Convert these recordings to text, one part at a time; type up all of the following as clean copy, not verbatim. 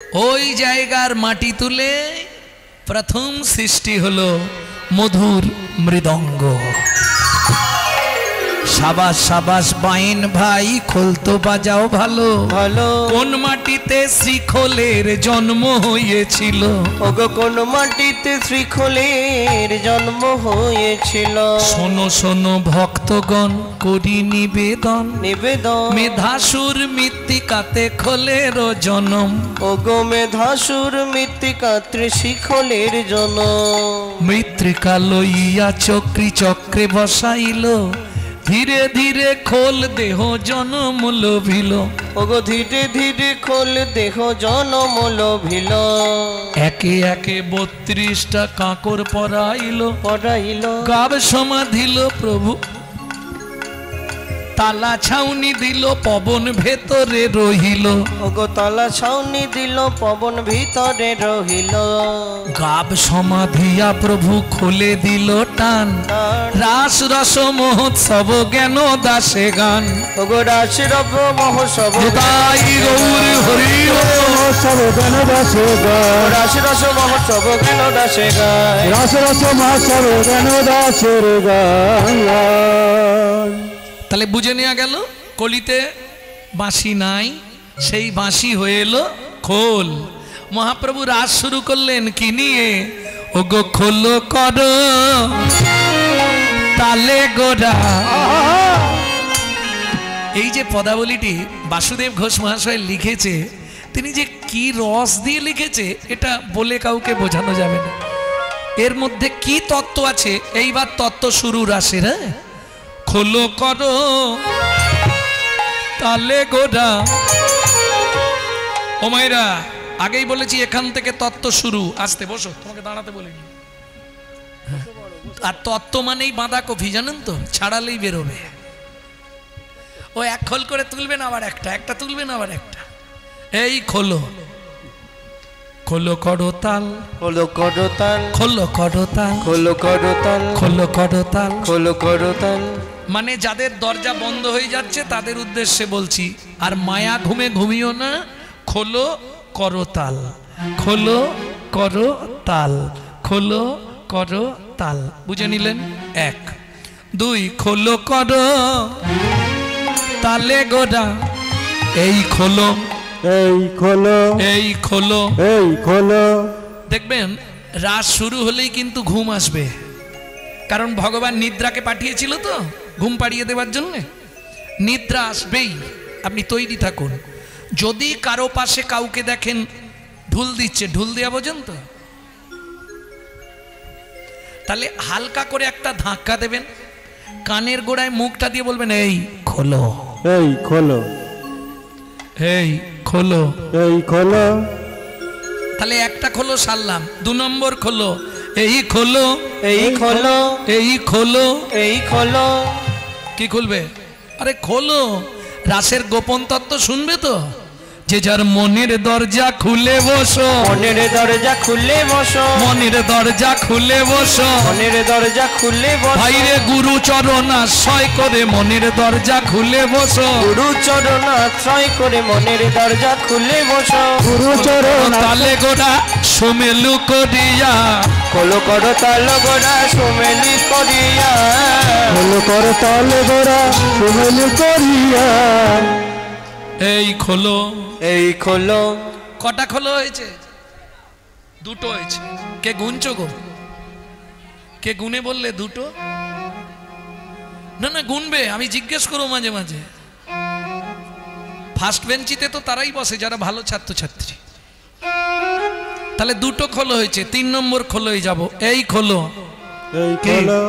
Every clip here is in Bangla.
ওই জায়গার মাটি তুলে প্রথম সৃষ্টি হলো মধুর মৃদঙ্গ। সাবাস সাবাস বাইন ভাই, খোল তো বাজাও ভালো ভালো। কোন মাটিতে শ্রীখোলের জন্ম হয়েছিল? ওগো কোন মাটিতে শ্রীখোলের জন্ম হয়েছিল? শোনো শোনো ভক্তগণ, করি নিবেদন নিবেদন, মেধাসুর মৃত্তিকাতে খোলের জন্ম। ওগো মেধাসুর মৃত্তিকাতে শ্রীখোলের জন্ম। মৃত্তিকা লইয়া চক্রি চক্রে বসাইল, ধীরে ধীরে খোল দেহ জনম লোভিল। ওগো ধীরে ধীরে খোল দেহ জনম লোভিল। একে একে 32টা কাঁকর পরাইল পড়াইল, গাব সমাধিল প্রভু। তালা ছাউনি দিল, পবন ভেতরে রহিল। ওগো তালা ছাউনি দিল, পবন ভিতরে রহিল। গাব সমাধিয়া প্রভু খোলে দিল টান, রাস রস মহোৎসব জ্ঞান দাসে গান। ওগো রাস রব মহোৎসব তাই গৌর হরি মহোৎসব জ্ঞান দাসে গায়, রাস রস মহোৎসব জ্ঞান দাসে গায়। রাস রস মহোৎসব জ্ঞান দাসের গায়। তাহলে বুঝে নেওয়া গেল কলিতে বাঁশি নাই, সেই বাঁশি হয়ে এলো খোল। মহাপ্রভু রাস শুরু করলেন কি নিয়ে? ওগো খোলো করো তালে গোরা। এই যে পদাবলীটি বাসুদেব ঘোষ মহাশয় লিখেছে, তিনি যে কি রস দিয়ে লিখেছে এটা বলে কাউকে বোঝানো যাবে না। এর মধ্যে কি তত্ত্ব আছে, এইবার তত্ত্ব শুরু রাসের। হ্যাঁ, খোলো করো তালে গোরা। ও মায়েরা, আগেই বলেছি এখান থেকে তত্ত্ব শুরু। আসতে বসো, তোমাকে দাঁড়াতে বলিনি। আর তত্ত্ব মানেই বাঁধাকপি, জানেন তো, ছাড়ালেই বেরোবে। ও এক খোল করে তুলবেন, আবার একটা, একটা তুলবেন আবার একটা। এই খোলো, খোলো করো তাল, খোলো করো তাল, খোলো করো তাল, খোলো করো তাল, খোলো করো তাল। খোলো করো তাল। মানে যাদের দরজা বন্ধ হয়ে যাচ্ছে তাদের উদ্দেশ্যে বলছি, আর মায়া ঘুমে ঘুমিও না। খোলো করো তাল, খোলো করো তাল, খোলো করো তাল। বুঝে নিলেন? 1 2 খোলো করো তালে গোরা। এই খোলো, এই খোলো, এই খোলো, এই খোলো। দেখবেন রাত শুরু হলেই কিন্তু ঘুম আসবে, কারণ ভগবান নিদ্রাকে পাঠিয়েছিল তো ঘুম পাড়িয়ে দেওয়ার জন্য। নিদ্রা আসবেই, আপনি তৈরি থাকুন। যদি কারো পাশে কাউকে দেখেন ঢুল দিচ্ছে, ঢুল দেওয়া বোঝেন তো, তাহলে হালকা করে একটা ধাক্কা দেবেন, কানের গোড়ায় মুখটা দিয়ে বলবেন এই খোলো, এই খোলো, এই খোলো, এই খোলো। তাহলে একটা খোলো সারলাম। 2 নম্বর খোলো, এই খোলো, এই খোলো, এই খোলো। এই খোলো। কি খুলবে? আরে খোলো, রাসের গোপন তত্ত্ব শুনবে তো। যে যার মনের দরজা খুলে বসো, মনের দরজা খুলে বসো, মনের দরজা খুলে বসো। মনের দরজা খুলে বসো। ভাইরে গুরু চরণ আশ্রয় করে মনের দরজা খুলে বসো। গুরু চরণ আশ্রয় করে মনের দরজা খুলে বসো। গুরু চরণ তালে গোড়া সুমেলু করিয়া, খোলো করো তাল গোড়া সুমেলি করিয়া। খোলো করো তাল গোরা সুমেলি করিয়া। এই খোলো। এই খোলো। কটা খোলো হয়েছে? 2টো হয়েছে। কে গুনছো গো? কে গুনে বললে 2টো? না না, গুনবে, আমি জিজ্ঞেস করবো মাঝে মাঝে। ফার্স্ট বেঞ্চিতে তো তারাই বসে যারা ভালো ছাত্রছাত্রী। তাহলে 2টো খোলো হয়েছে, 3 নম্বর খোলোই যাব। এই খোলো, এই খোলো,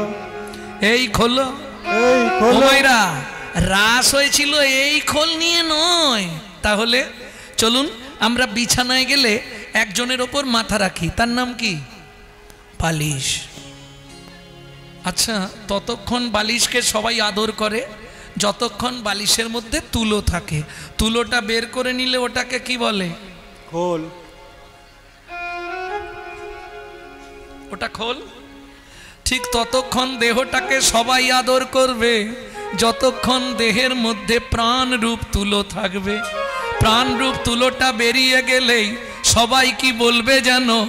এই খোলো। এই খোলো। ওমাইরা, রাস হয়েছিল এই খোল নিয়ে নয়। তাহলে চলুন আমরা বিছানায় গেলে একজনের ওপর মাথা রাখি, তার নাম কি? বালিশ। আচ্ছা, ততক্ষণ বালিশকে সবাই আদর করে যতক্ষণ বালিশের মধ্যে তুলো থাকে। তুলোটা বের করে নিলে ওটাকে কি বলে? খোল। ওটা খোল। ঠিক ততক্ষণ দেহটাকে সবাই আদর করবে যতক্ষণ দেহের মধ্যে প্রাণ রূপ তুলো থাকবে। প্রাণ রূপ তুলোটা বেরিয়ে গেলেই সবাই কি বলবে জানো,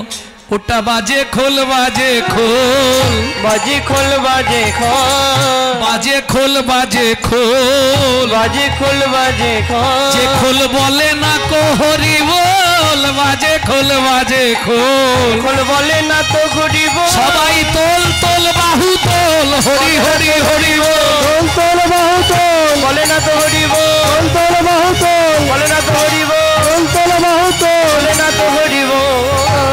ওটা বাজে খোল বাজে খোল, বাজে খোল বাজে খোল, বাজে খোল বাজে খোল, বাজে খোল বাজে খোল, যে খোল বলে না কো হরি বল, বাজে খোল বাজে খোল, খোল বলে না তো ঘুরি বল। সবাই তোল তোল বাহু তোল, হরি হরি হরি বল, তোল বাহু তোল, বলে না তো ঘুরি বল, তোল বাহু তোল, বলে না তো ঘুরি বল, তোল বাহু তোল, বলে না তো ঘুরি বল।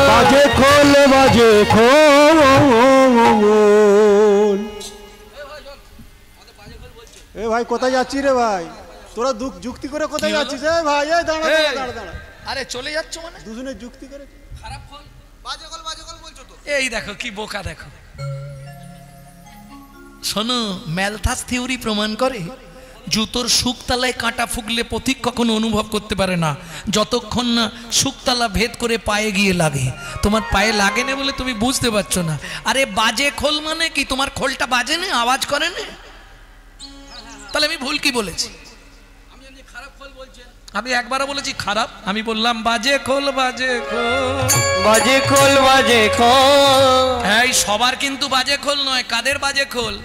বাজে খোল বাজে খোল। এ ভাই কোথায় যাচ্ছি রে ভাই, তোরা যুক্তি করে কোথায় যাচ্ছিস? এ ভাই এই দাঁড়া দাঁড়া দাঁড়া দাঁড়া, আরে চলে যাচ্ছ মানে দুজনে যুক্তি করে খারাপ খোল, বাজে খোল বলছো তো। এই দেখো কি বোকা দেখো। শোনো, ম্যালথাস থিওরি প্রমাণ করে জুতোর শুকতালায় কাঁটা ফুকলে পথিক কখনো অনুভব করতে পারে না যতক্ষণ না শুকতালা ভেদ করে পায়ে গিয়ে লাগে। তোমার পায়ে লাগে না বলে তুমি বুঝতে পারছো না। আরে বাজে খোল মানে কি, তোমার খোলটা বাজে না, আওয়াজ করে না? তাহলে আমি ভুল কি বলেছি? আমি একবারও বলেছি খারাপ? আমি বললাম বাজে খোল বাজে খোল, বাজে খোল বাজে খোল। এই সবার কিন্তু বাজে খোল নয়। কাদের বাজে খোল?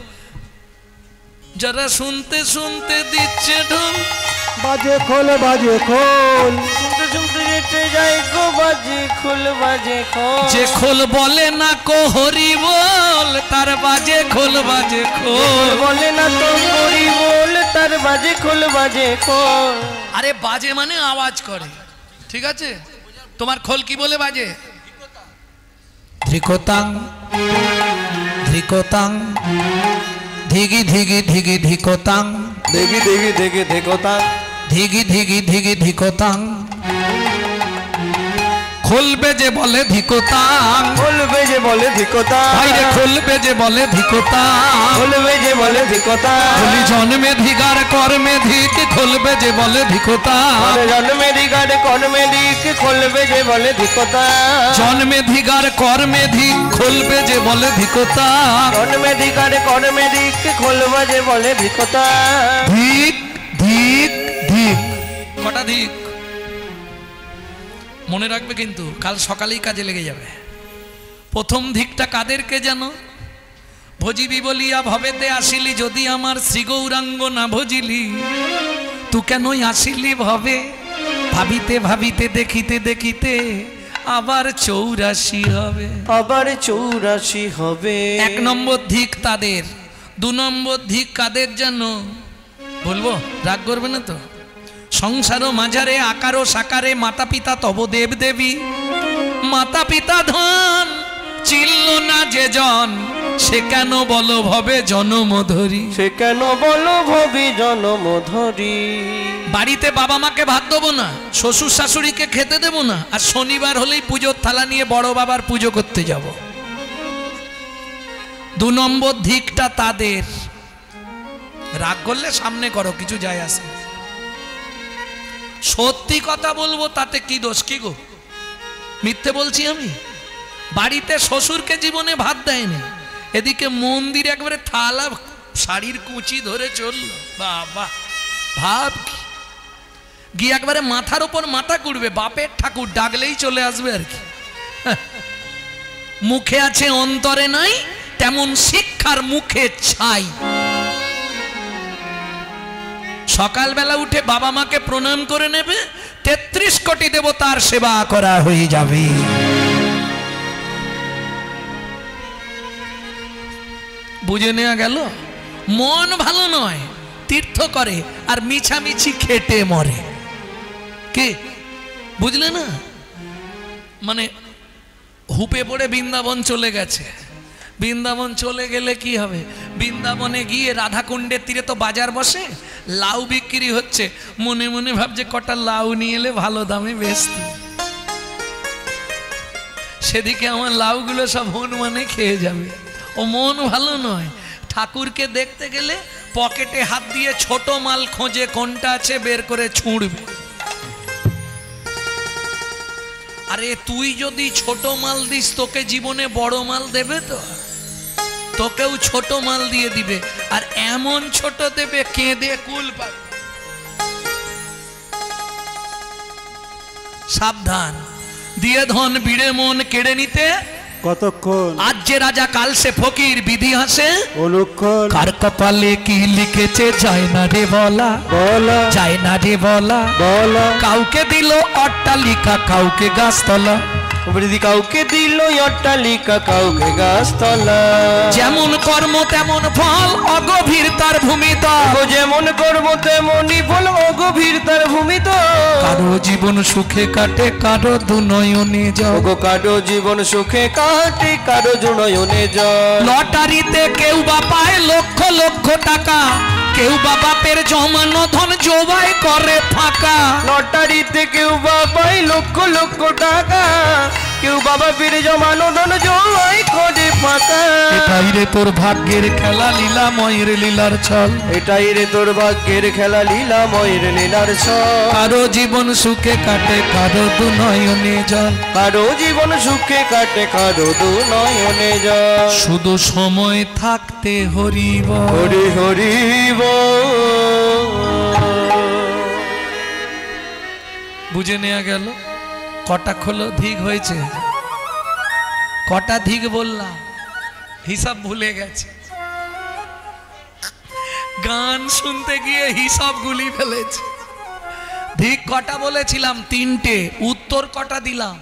যারা শুনতে শুনতে দিচ্ছে ঢোল, বাজে খোল বাজে খোল, শুনতে শুনতে যেতে যাই গো, বাজে খোল বাজে খোল। যে খোল বলে না কো হরি বল, তার বাজে খোল বাজে খোল, বলে না তো ঘুরি বল, তার বাজে খোল বাজে খোল। আরে বাজে মানে আওয়াজ করে, ঠিক আছে? তোমার খোল কি বলে বাজে? ধ্রিকতাং ধ্রিকতাং, ধিগি ধিগি ধিগি ধিকতাং, দেখি দেখি দেখি দেখো তা, ধিগি ধিগি ধিগি ধিকতাং। খোলবে যে বলে ধিকতাং, বলবে যে বলে ধিকতা, ভাইরে খোলবে যে বলে ধিকতাং, বলবে যে বলে ধিকতা। খোলি জন্মে ধিগার কর্মে ধিক, খোলবে যে বলে ধিকতাং, জন্মে দিগার কর্মে দিক, খোলবে যে বলে ধিকতা। জন্মে ধিগার কর্মে ধিক, খোলবে যে বলে ধিকতাং। জন্মে দিগার কর্মে দিক, খোলবে যে বলে ধিকতা। ধিক ধিক ধিক, কটা ধিক মনে রাখবে কিন্তু, কাল সকালেই কাজে লেগে যাবে। প্রথম ধিকটা কাদেরকে জানো? ভজিবি বলিয়া ভবেতে আসিলি, যদি আমার শ্রী গৌরাঙ্গ না ভজিলি, তু কেনই আসিলি ভবে, ভাবিতে ভাবিতে দেখিতে দেখিতে আবার 84 হবে। আবার 84 হবে। 1 নম্বর ধিক তাদের। 2 নম্বর ধিক কাদের জানো? বলবো, রাগ করবে না তো? সংসার মাঝারে আকারো সাকারে, মাতা পিতা তব দেব দেবী, মাতা পিতা ধন চিল্ল না যে জন, সে কেন বলো ভবে জনমধরি। সে কেন বলো ভবি জনমধরি। বাড়িতে বাবা মাকে ভাত দেবো না, শ্বশুর শাশুড়িকে খেতে দেবো না, আর শনিবার হলেই পুজোর থালা নিয়ে বড় বাবার পুজো করতে যাব। 2 নম্বর ধিকটা তাদের। রাগ করলে সামনে করো, কিছু যায় আসে। সত্যি কথা বলবো, তাতে কি দোষ? কি গো, মিথ্যে বলছি আমি? বাড়িতে শ্বশুরকে জীবনে ভাত দেয়নি, এদিকে মন্দিরে একবারে থালা শাড়ির কুচি ধরে চললো। বাবা, ভাব কি! গিয়ে একবারে মাথার উপর মাথা কুড়বে, বাপের ঠাকুর ডাকলেই চলে আসবে আর কি। মুখে আছে অন্তরে নাই, তেমন শিক্ষার মুখে ছাই। সকালবেলা উঠে বাবা মাকে প্রণাম করে নেবে, 33 কোটি দেবতার সেবা করা হয়ে যাবে। বুঝে নেওয়া গেল? মন ভালো নয়, তীর্থ করে আর মিছামিছি খেটে মরে। কে বুঝলে না? মানে হুপে পড়ে বৃন্দাবন চলে গেছে। বৃন্দাবন চলে গেলে কি হবে? বৃন্দাবনে গিয়ে রাধাকুণ্ডের তীরে তো বাজার বসে, লাউ বিক্রি হচ্ছে, মনে মনে ভাবছে কটা লাউ নিয়ে এলে ভালো দামে বেচত। সেদিকে আমার লাউগুলো সব হনুমানে খেয়ে যাবে। ও মন ভালো নয়। ঠাকুরকে দেখতে গেলে পকেটে হাত দিয়ে ছোট মাল খোঁজে, কোনটা আছে বের করে ছুঁড়বে। আরে তুই যদি ছোট মাল দিস, তোকে জীবনে বড় মাল দেবে তো? তোকেও ছোট মাল দিয়ে দিবে, আর এমন ছোট দেবে কেঁদে কুল পাবে। সাবধান। দিয়ে ধন বিড়ে মন কেড়ে নিতে কতক্ষণ আজ যে রাজা কাল সে ফকির বিধি হাসে অনুক্ষণ কার কপালে কি লিখেছে যায় না রে বলা বলা যায় না রে বলা বলা কাউকে দিল অট্টালিকা কাউকে গাছতলা বৃদ্ধি কাউকে দিল অট্টালিকা কাউকে গাছতলা যেমন কর্ম তেমন ফল অগভীর তার ভূমিতা ও যেমন কর্ম তেমনই ফল অগভীর তার ভূমি তো কারো জীবন সুখে কাটে কারো দুনয়নে যাও ওগো কারো জীবন সুখে কাটে কারো জুনয়নে জল লটারিতে কেউ বা পায় লক্ষ লক্ষ টাকা কেউ বা বাপের জমানো ধন জোবাই করে ফাঁকা লটারিতে কেউ বা পায় লক্ষ লক্ষ টাকা কেউ বাবা পীর জমানো ধন জমাই করে ফাঁকা এটাই রে তোর ভাগ্যের খেলা লীলাময়ের লীলার ছল এটাই রে তোর ভাগ্যের খেলা লীলাময়ের লীলার ছল কারো জীবন সুখে কাটে কারো দুনয়নে জল কারো জীবন সুখে কাটে কারো দু নয়নে জল শুধু সময় থাকতে হরিব হরি হরি বুঝে নেওয়া গেল কটা খোলো ধিক হয়েছে কটা ধিক বললাম হিসাব ভুলে গেছে গান শুনতে গিয়ে হিসাব গুলি ফেলেছে ধিক কটা বলেছিলাম তিনটে উত্তর কটা দিলাম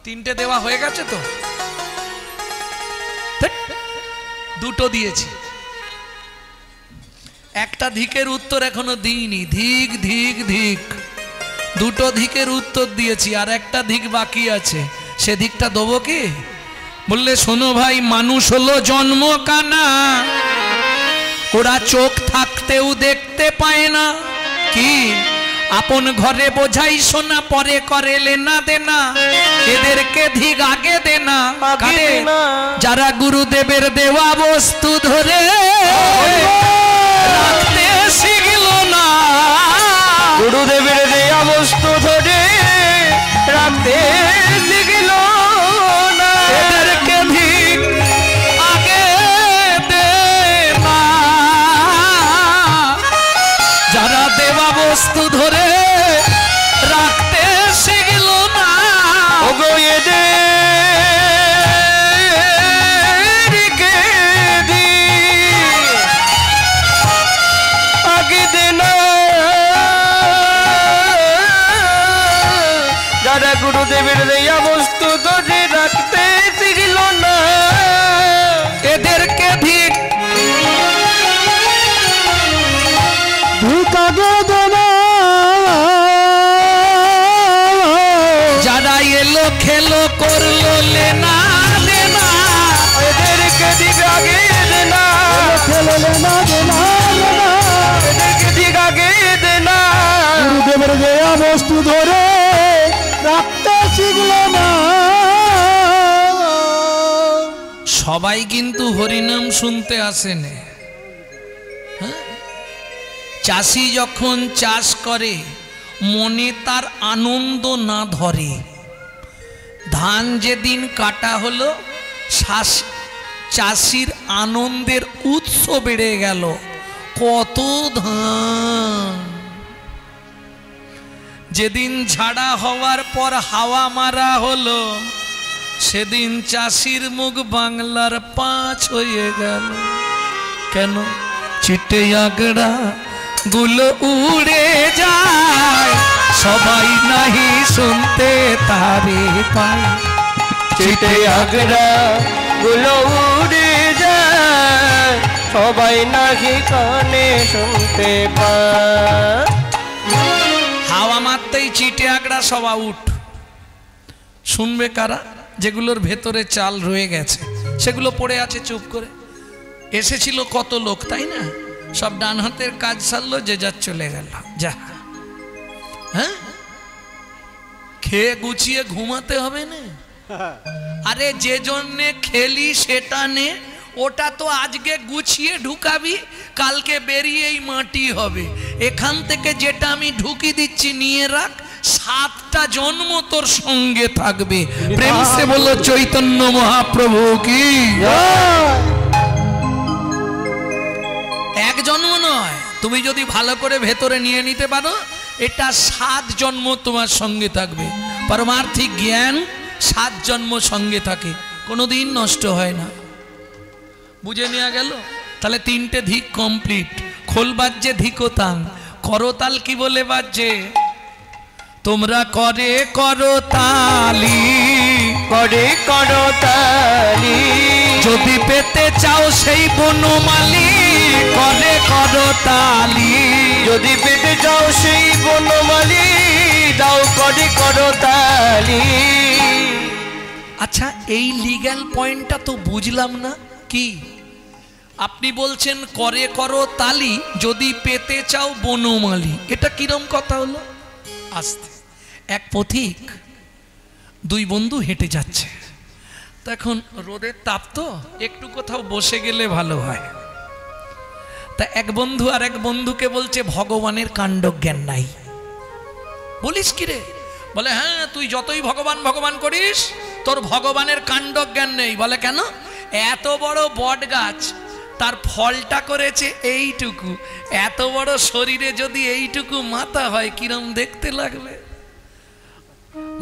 তিনটে দেওয়া হয়ে গেছে তো ধ্যাৎ, দুটো দিয়েছি একটা ধিকের উত্তর এখনো দিইনি ধিক ধিক ধিক দুটো ধিকের উত্তর দিয়েছি আর একটা ধিক বাকি আছে সে ধিকটা দেবো কি বললে শোনো ভাই মানুষ হলো জন্ম কানা ওরা চোখ থাকতেও দেখতে পায় না কি আপন ঘরে বোঝাই শোনা পরে করে লেনা দেনা এদেরকে ধিক আগে দেনা কারে যারা গুরুদেবের দেওয়া বস্তু ধরে রাখতে শিখল না গুরুদেবের দেয়া বস্তু ধরে রাখতে শিখল না এদেরকে ভিক আগে দে না যারা দেওয়া বস্তু ধরে রাখতে শিখল না ওগো এদেরকে দি আগে দে না যারা গুরুদেবের দেয়া বস্তু ধরে রাখতে শিখল না এদেরকে ভিক ভিক আগে দেনা যারা এলো খেলো করলো লেনা দেনা এদেরকে দিক আগে দে না খেলে না দেনা দেনা এদেরকে দিক আগে দে না গুরুদেবের দেয়া বস্তু ধরে রাখতে শিখল না সবাই কিন্তু হরিনাম শুনতে আসেনে চাষি যখন চাষ করে মনে তার আনন্দ না ধরে ধান যেদিন কাটা হলো চাষির আনন্দের উৎস বেড়ে গেল কত ধান যেদিন ঝাড়া হওয়ার পর হাওয়া মারা হলো সেদিন চাষির মুখ বাংলার 5 হয়ে গেল কেন চিটে আগড়া গুলো উড়ে যায় সবাই নাহি শুনতে তারে পায় চিটে আগরা গুলো উড়ে যায় সবাই নাকি কানে শুনতে পায় হাওয়া মারতেই চিটে আগড়া সব আউট শুনবে কারা যেগুলোর ভেতরে চাল রয়ে গেছে সেগুলো পড়ে আছে চুপ করে এসেছিল কত লোক তাই না সব ডান হাতের কাজ সারলো যে যার চলে গেল যা হ্যাঁ খেয়ে গুছিয়ে ঘুমাতে হবে না আরে যে জন্যে খেলি সেটা নে ওটা তো আজকে গুছিয়ে ঢুকাবি কালকে বেরিয়েই মাটি হবে এখান থেকে যেটা আমি ঢুকি দিচ্ছি নিয়ে রাখ 7টা জন্ম তোর সঙ্গে থাকবে প্রেম সে বললো চৈতন্য মহাপ্রভু কি এক জন্ম নয় তুমি যদি ভালো করে ভেতরে নিয়ে নিতে পারো এটা 7 জন্ম তোমার সঙ্গে থাকবে পারমার্থিক জ্ঞান 7 জন্ম সঙ্গে থাকে, কোনোদিন নষ্ট হয় না। বুঝে নেওয়া গেল? তাহলে 3টে ধিক কমপ্লিট। খোল বাজছে ধিকোতাং, করতাল কি বলে বাজছে? তোমরা করে করতালি, করে করতালি, যদি পেতে চাও সেই বনমালী, করে করতালি, যদি পেতে চাও সেই বনমালী, দাও করে করতালি। আচ্ছা, এই লিগ্যাল পয়েন্টটা তো বুঝলাম না। কি আপনি বলছেন করে করো তালি, যদি পেতে চাও বনমালী, এটা কিরম কথা হলো? আস্তে, এক পথিক 2 বন্ধু হেঁটে যাচ্ছে। তখন রোদের তাপ তো, একটু কোথাও বসে গেলে ভালো হয়। তা এক বন্ধু আর এক বন্ধুকে বলছে ভগবানের কাণ্ড জ্ঞান নাই। বলিস কি রে? বলে হ্যাঁ, তুই যতই ভগবান ভগবান করিস, তোর ভগবানের কাণ্ড জ্ঞান নেই। বলে কেন? এত বড় বট গাছ, তার ফলটা করেছে এইটুকু, এত বড় শরীরে যদি এইটুকু মাথা হয় কিরম দেখতে লাগবে।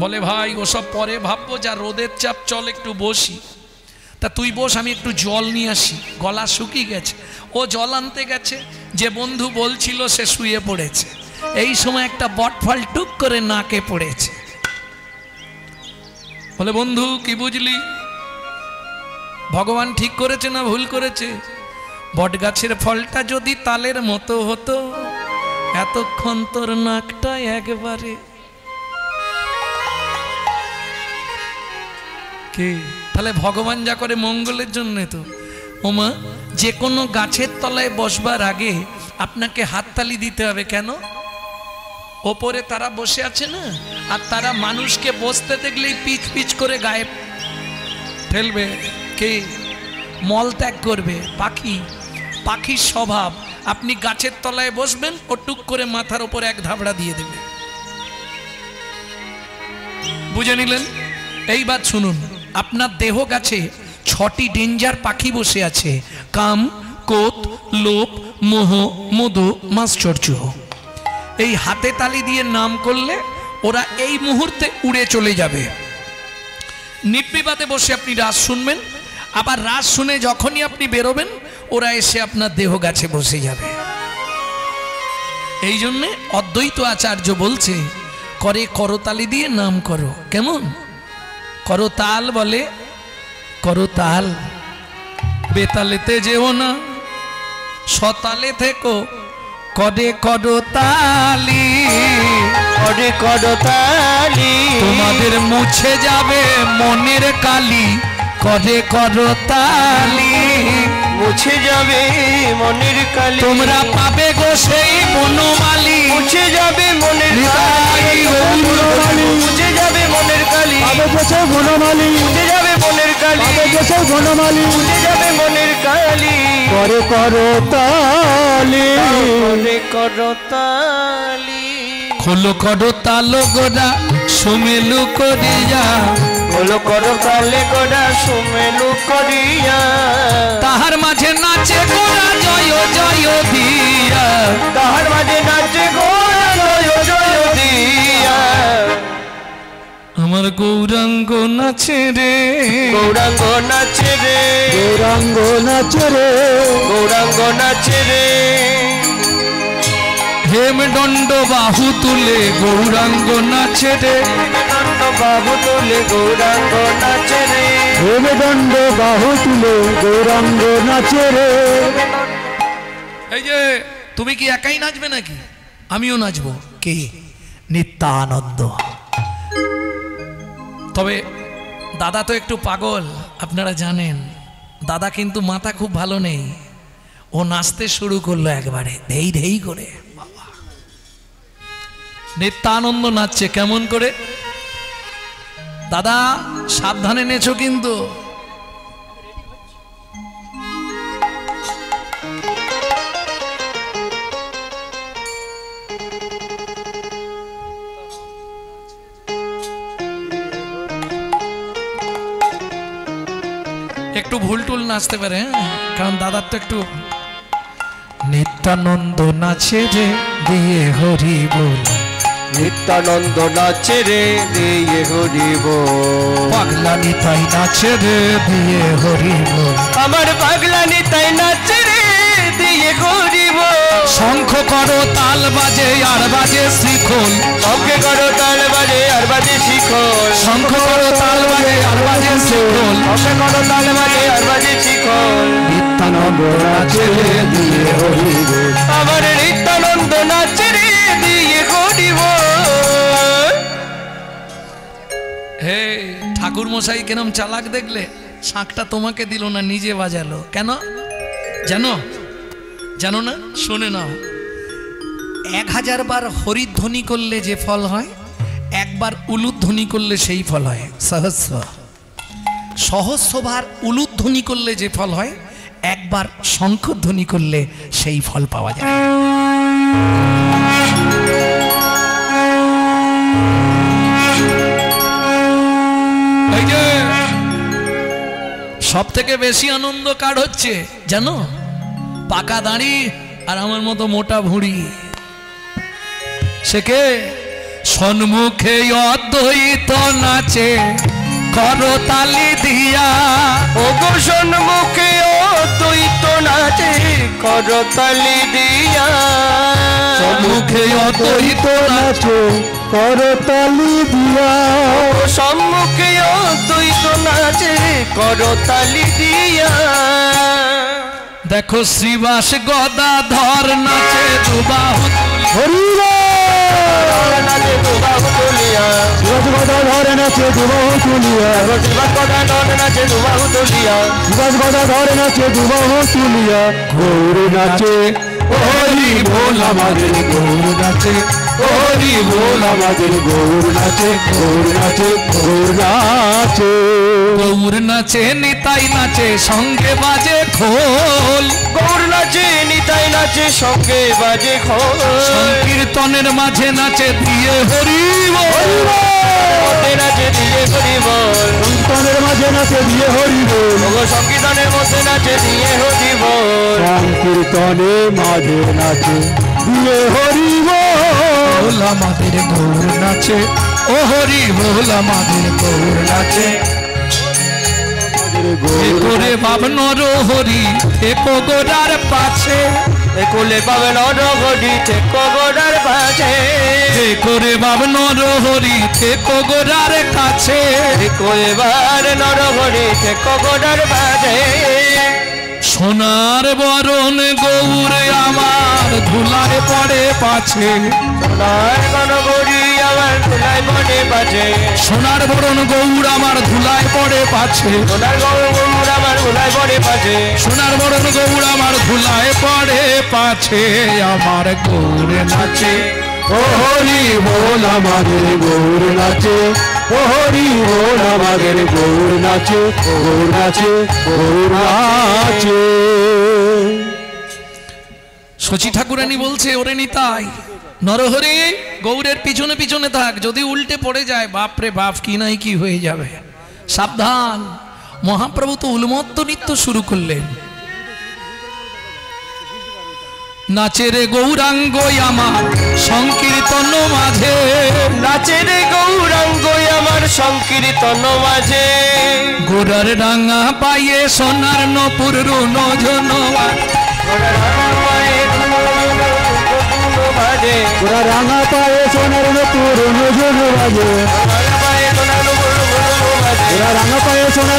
বলে ভাই ওসব পরে ভাববো, যা রোদের চাপ, চল একটু বসি। তা তুই বস, আমি একটু জল নিয়ে আসি, গলা শুকিয়ে গেছে। ও জল আনতে গেছে, যে বন্ধু বলছিল সে শুয়ে পড়েছে। এই সময় একটা বটফল টুক করে নাকে পড়েছে। বলে বন্ধু কি বুঝলি, ভগবান ঠিক করেছে না ভুল করেছে? বট গাছের ফলটা যদি তালের মতো হতো, এতক্ষণ তোর নাকটা একবারে। কে? তাহলে ভগবান যা করে মঙ্গলের জন্য তো। ওমা, যে কোনো গাছের তলায় বসবার আগে আপনাকে হাততালি দিতে হবে। কেন? ওপরে তারা বসে আছে না, আর তারা মানুষকে বসতে দেখলেই পিচ পিচ করে গায়ে ফেলবে। কে? মল ত্যাগ করবে। পাখি, পাখির স্বভাব। আপনি গাছের তলায় বসবেন, ও টুক করে মাথার উপর এক ধাবড়া দিয়ে দেবে। বুঝে নিলেন? এইবার শুনুন, আপনার দেহ গাছে 6টি ডেঞ্জার পাখি বসে আছে: কাম, কোত, লোভ, মোহ, মধু, মাশ্চর্য। এই হাতে তালি দিয়ে নাম করলে ওরা এই মুহূর্তে উড়ে চলে যাবে। নির্বিবাদে বসে আপনি রাস শুনবেন, আবার রাস শুনে যখনই আপনি বেরোবেন, ওরা এসে আপনার দেহ গাছে বসে যাবে। এই জন্যে অদ্বৈত আচার্য বলছে করে করতালি দিয়ে নাম করো। কেমন? করতাল বলে, করতাল। বেতালেতে যেও না, সতালে থেকো, করে করতালি, করে করতালি, তোমাদের মুছে যাবে মনের কালি, করে করতালি, মুছে যাবে মনের কালি, তোমরা পাবে গো সেই বনমালী, মুছে যাবে মনের কালি, মুছে যাবে মনের কালি, গেছে বনমালী, মুছে যাবে মনের কালি, গেছে বনমালী, মুছে যাবে মনের কালি, করে করতালি, করে করতালি, খোলো করতাল গোড়া সুমেলু করিয়া, খোলো করতালে গোড়া সুমেলু করিয়া, তাহার মাঝে নাচে গোড়া জয় জয় দিয়া, তাহার মাঝে নাচে গোড়া জয় জয় দিয়া, আমার গৌরাঙ্গ নাচে রে, গৌরাঙ্গ নাচে রে, গৌরাঙ্গ নাচে রে, গৌরাঙ্গ নাচে রে, হেমদণ্ড বাহু তুলে গৌরাঙ্গ নাচে রে, হেমদণ্ড বাহু তুলে গৌরাঙ্গ নাচে রে, হেমদণ্ড বাহু তুলে গৌরাঙ্গ নাচে রে। এই যে তুমি কি একাই নাচবে নাকি? আমিও নাচবো। কে? নিত্যানন্দ। তবে দাদা তো একটু পাগল, আপনারা জানেন। দাদা কিন্তু মাথা খুব ভালো নেই। ও নাচতে শুরু করলো একবারে ধেই ধেই করে। নিত্যানন্দ নাচছে। কেমন করে? দাদা সাবধানে নেছো কিন্তু। একটু ভুল টুল নাচতে পারে, কারণ দাদার তো একটু। নিত্যানন্দ নাচে রে দিয়ে হরি বল, নিত্যানন্দ নাচে রে দিয়ে হরি বল। পাগলা নিতাই নাচে রে দিয়ে হরি বল। আমার পাগলা নিতাই নাচে রে দিয়ে হরি বল। শঙ্খ করো তাল বাজে আর বাজে শিখল। শঙ্খ করো তাল বাজে আর বাজে শিখল। শঙ্খ করো তাল বাজে আর বাজে শিখল। শঙ্খ করো তাল বাজে আর বাজে শিখল। নিত্যানন্দ নাচে রে দিয়ে হরি বল। আমার নিত্যানন্দ নাচে রে দিয়ে হরি বল। হে ঠাকুর মশাই কেরম চালাক দেখলে, শাঁখটা তোমাকে দিল না, নিজে বাজালো। কেন জানো? জানো না? শুনে নাও। 1000 বার হরিধ্বনি করলে যে ফল হয়, একবার উলুধ্বনি করলে সেই ফল হয় সহস্র। সহস্রবার উলুধ্বনি করলে যে ফল হয়, একবার শঙ্খধ্বনি করলে সেই ফল পাওয়া যায়। সব থেকে বেশি আনন্দ কার হচ্ছে জানো? পাকা দাঁড়ি আর আমার মতো মোটা ভুঁড়ি। সে কে? সন্মুখে অদ্বৈত নাচে করতালি দিয়া। ও গো সন্মুখে অদ্বৈত নাচে করতালি দিয়া। সম্মুখে অদ্বৈত নাচে করতালি দিয়া। ও সম্মুখে অদ্বৈত নাচে করতালি দিয়া। দেখো শ্রীবাস গদাধর নাচে দুবাহু নাচে দুবাহু তুলিয়া। ধরে নাচে দুবাহু তুলিয়া। নাচে দুবাহু তুলিয়া। ধরে নাচে দুবাহু তুলিয়া। গৌর নাচে হরি বল আমাদের গৌর নাচে। হরি বল আমাদের গৌর নাচে। গৌর নাচে গৌর নাচে। গৌর নাচে নিতাই নাচে সঙ্গে বাজে খোল। গৌর নাচে নিতাই নাচে সঙ্গে বাজে খোল। সংকীর্তনের মাঝে নাচে দিয়ে হরি বল। মধ্যে নাচে দিয়ে হরি বল। সংকীর্তনের মাঝে নাচে দিয়ে হরি বল। সংকীর্তনের মধ্যে নাচে দিয়ে হরি বল। সংকীর্তনে মাঝে নাচে দিয়ে হরি বল। আমাদের গৌর নাচে ও হরি বল আমাদের গৌর নাচে। করে ভাবনর হরি থেকো গোড়ার পাছে। কোলে পাবে নরহরি থেকো গোড়ার পাছে। করে ভাবনর হরি থেকো গোড়ার কাছে। এবার নরহরি থেকো গোড়ার পাছে। সোনার বরণ গৌর আমার ধুলায় পড়ে পাছে। সোনার গণগরি আমার ধুলায় পড়ে পাছে। সোনার বরণ গৌর আমার ধুলায় পড়ে পাছে। সোনার গৌর আমার ধুলায় পড়ে পাছে। সোনার বরণ গৌর আমার ধুলায় পড়ে পাছে। আমার গৌর নাচে ও হরি বল আমাদের গৌর নাচে। ও হরি বল আমাদের গৌর নাচে। গৌর নাচে গৌর নাচে। শচী ঠাকুরানী বলছে, ওরে নিতাই নরহরি গৌরের পিছনে পিছনে থাক, যদি উল্টে পড়ে যায় বাপরে বাপ কি নাই কি হয়ে যাবে, সাবধান। মহাপ্রভু তো উন্মত্ত নৃত্য শুরু করলেন। নাচে রে গৌরাঙ্গ আমার সংকীর্তন মাঝে। নাচে রে গৌরাঙ্গ আমার সংকীর্তন মাঝে। গোড়ার ডাঙা পাইয়ে সোনার নপুর রুনজন ওরা রাঙা পায়ে সোনার নপুর নজন বাজে। ওরা রাঙা পায়ে সোনার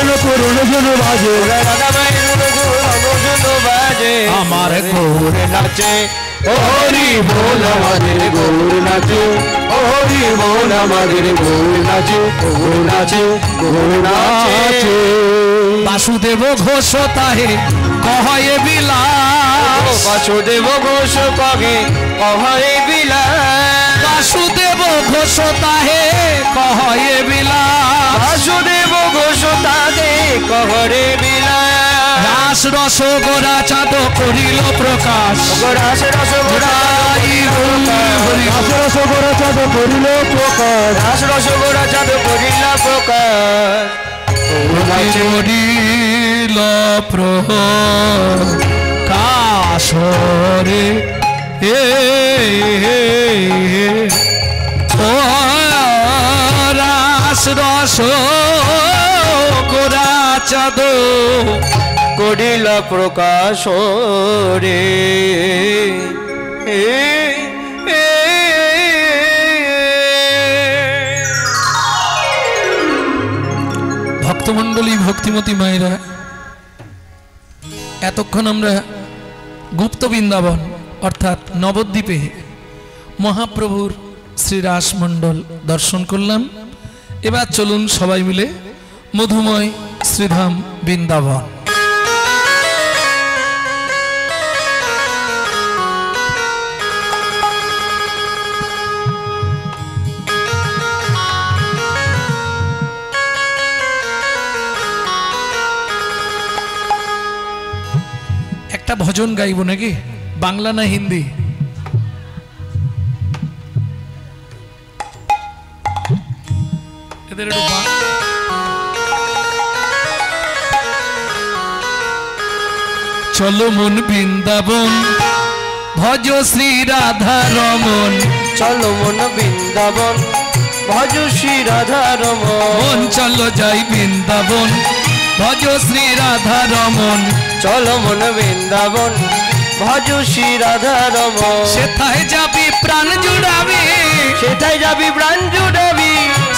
নপুর নজন বাজে। আমার গৌর নাচে ও হরি বল আমাদের গৌর নাচে। ও হরি বল আমাদের গৌর নাচে। গৌর নাচে গৌর নাচে। বাসুদেব ঘোষ তাহে কহে বিলাস। বাসুদেব ঘোষ কহে কহে বিলাস। বাসুদেব ঘোষ তাহে কহে বিলাস। বাসুদেব ঘোষ তাহে কহরে বিলাস। রাস রস গোরা চাঁদ করিল প্রকাশ। রাস রস গোরা রাস রস গোরা চাঁদ করিল প্রকাশ। রাস রস গোরা চাঁদ করিল প্রকাশ। করিল প্রকাশ রে ও রাস রস গোরা চাঁদ করিলা প্রকাশ রে ভক্তমণ্ডলী ভক্তিমতী মায়েরা, এতক্ষণ আমরা গুপ্ত বৃন্দাবন অর্থাৎ নবদ্বীপে মহাপ্রভুর শ্রীরাস মণ্ডল দর্শন করলাম। এবার চলুন সবাই মিলে মধুময় শ্রীধাম বৃন্দাবন। একটা ভজন গাইব নাকি, বাংলা না হিন্দি? এদের একটু চলো মন বৃন্দাবন ভজ শ্রী রাধা রমন, চলো মন বৃন্দাবন ভজ শ্রী রাধা রমন, চলো যাই বৃন্দাবন ভজ শ্রী রাধা রমন, চলো মন বৃন্দাবন ভজ শ্রী রাধা রমন। সেথায় যাবি প্রাণ জুড়াবি, সেথায় যাবি প্রাণ জুড়াবি,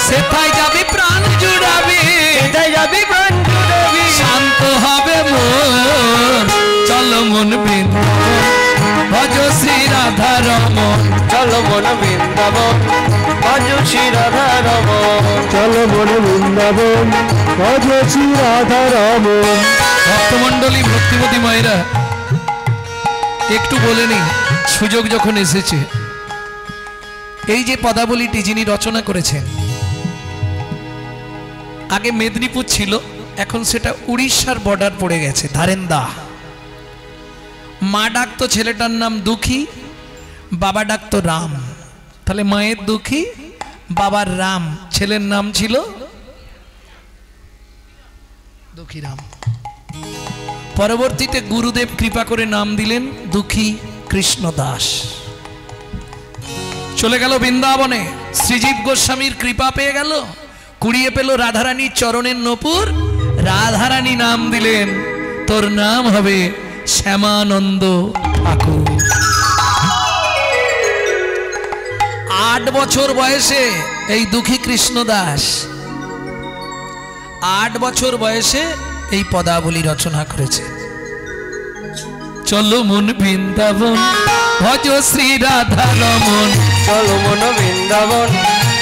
সেথায় যাবি প্রাণ জুড়াবি, সেথায় যাবি প্রাণ জুড়াবি, শান্ত হবে মন। চলো মন বৃন্দাবন ভজ শ্রী রাধা রমন, চলো মন বৃন্দাবন ভজ শ্রী রাধা রমন, চলো মন বৃন্দাবন ভজ শ্রী রাধা রমন। ভক্তমণ্ডলী ভক্তিমতী মায়েরা, একটু বলে নি, সুযোগ যখন এসেছে, এই যে পদাবলীটি যিনি রচনা করেছেন, আগে মেদিনীপুর ছিল, এখন সেটা উড়িষ্যার বর্ডার পড়ে গেছে, ধারেন্দা। মা ডাকতো ছেলেটার নাম দুঃখী, বাবা ডাকতো রাম। তাহলে মায়ের দুঃখী, বাবার রাম, ছেলের নাম ছিল দুঃখী রাম। পরবর্তীতে গুরুদেব কৃপা করে নাম দিলেন দুঃখী কৃষ্ণ দাস। চলে গেল বৃন্দাবনে, শ্রীজীব গোস্বামীর কৃপা পেয়ে গেল, কুড়িয়ে পেল রাধারানীর চরণের নপুর, রাধারানী নাম দিলেন তোর নাম হবে শ্যামানন্দ ঠাকুর। 8 বছর বয়সে এই দুঃখী কৃষ্ণ দাস 8 বছর বয়সে এই পদাবলী রচনা করেছে। চলো মন বৃন্দাবন ভজ শ্রী রাধা রমন, চলো মন বৃন্দাবন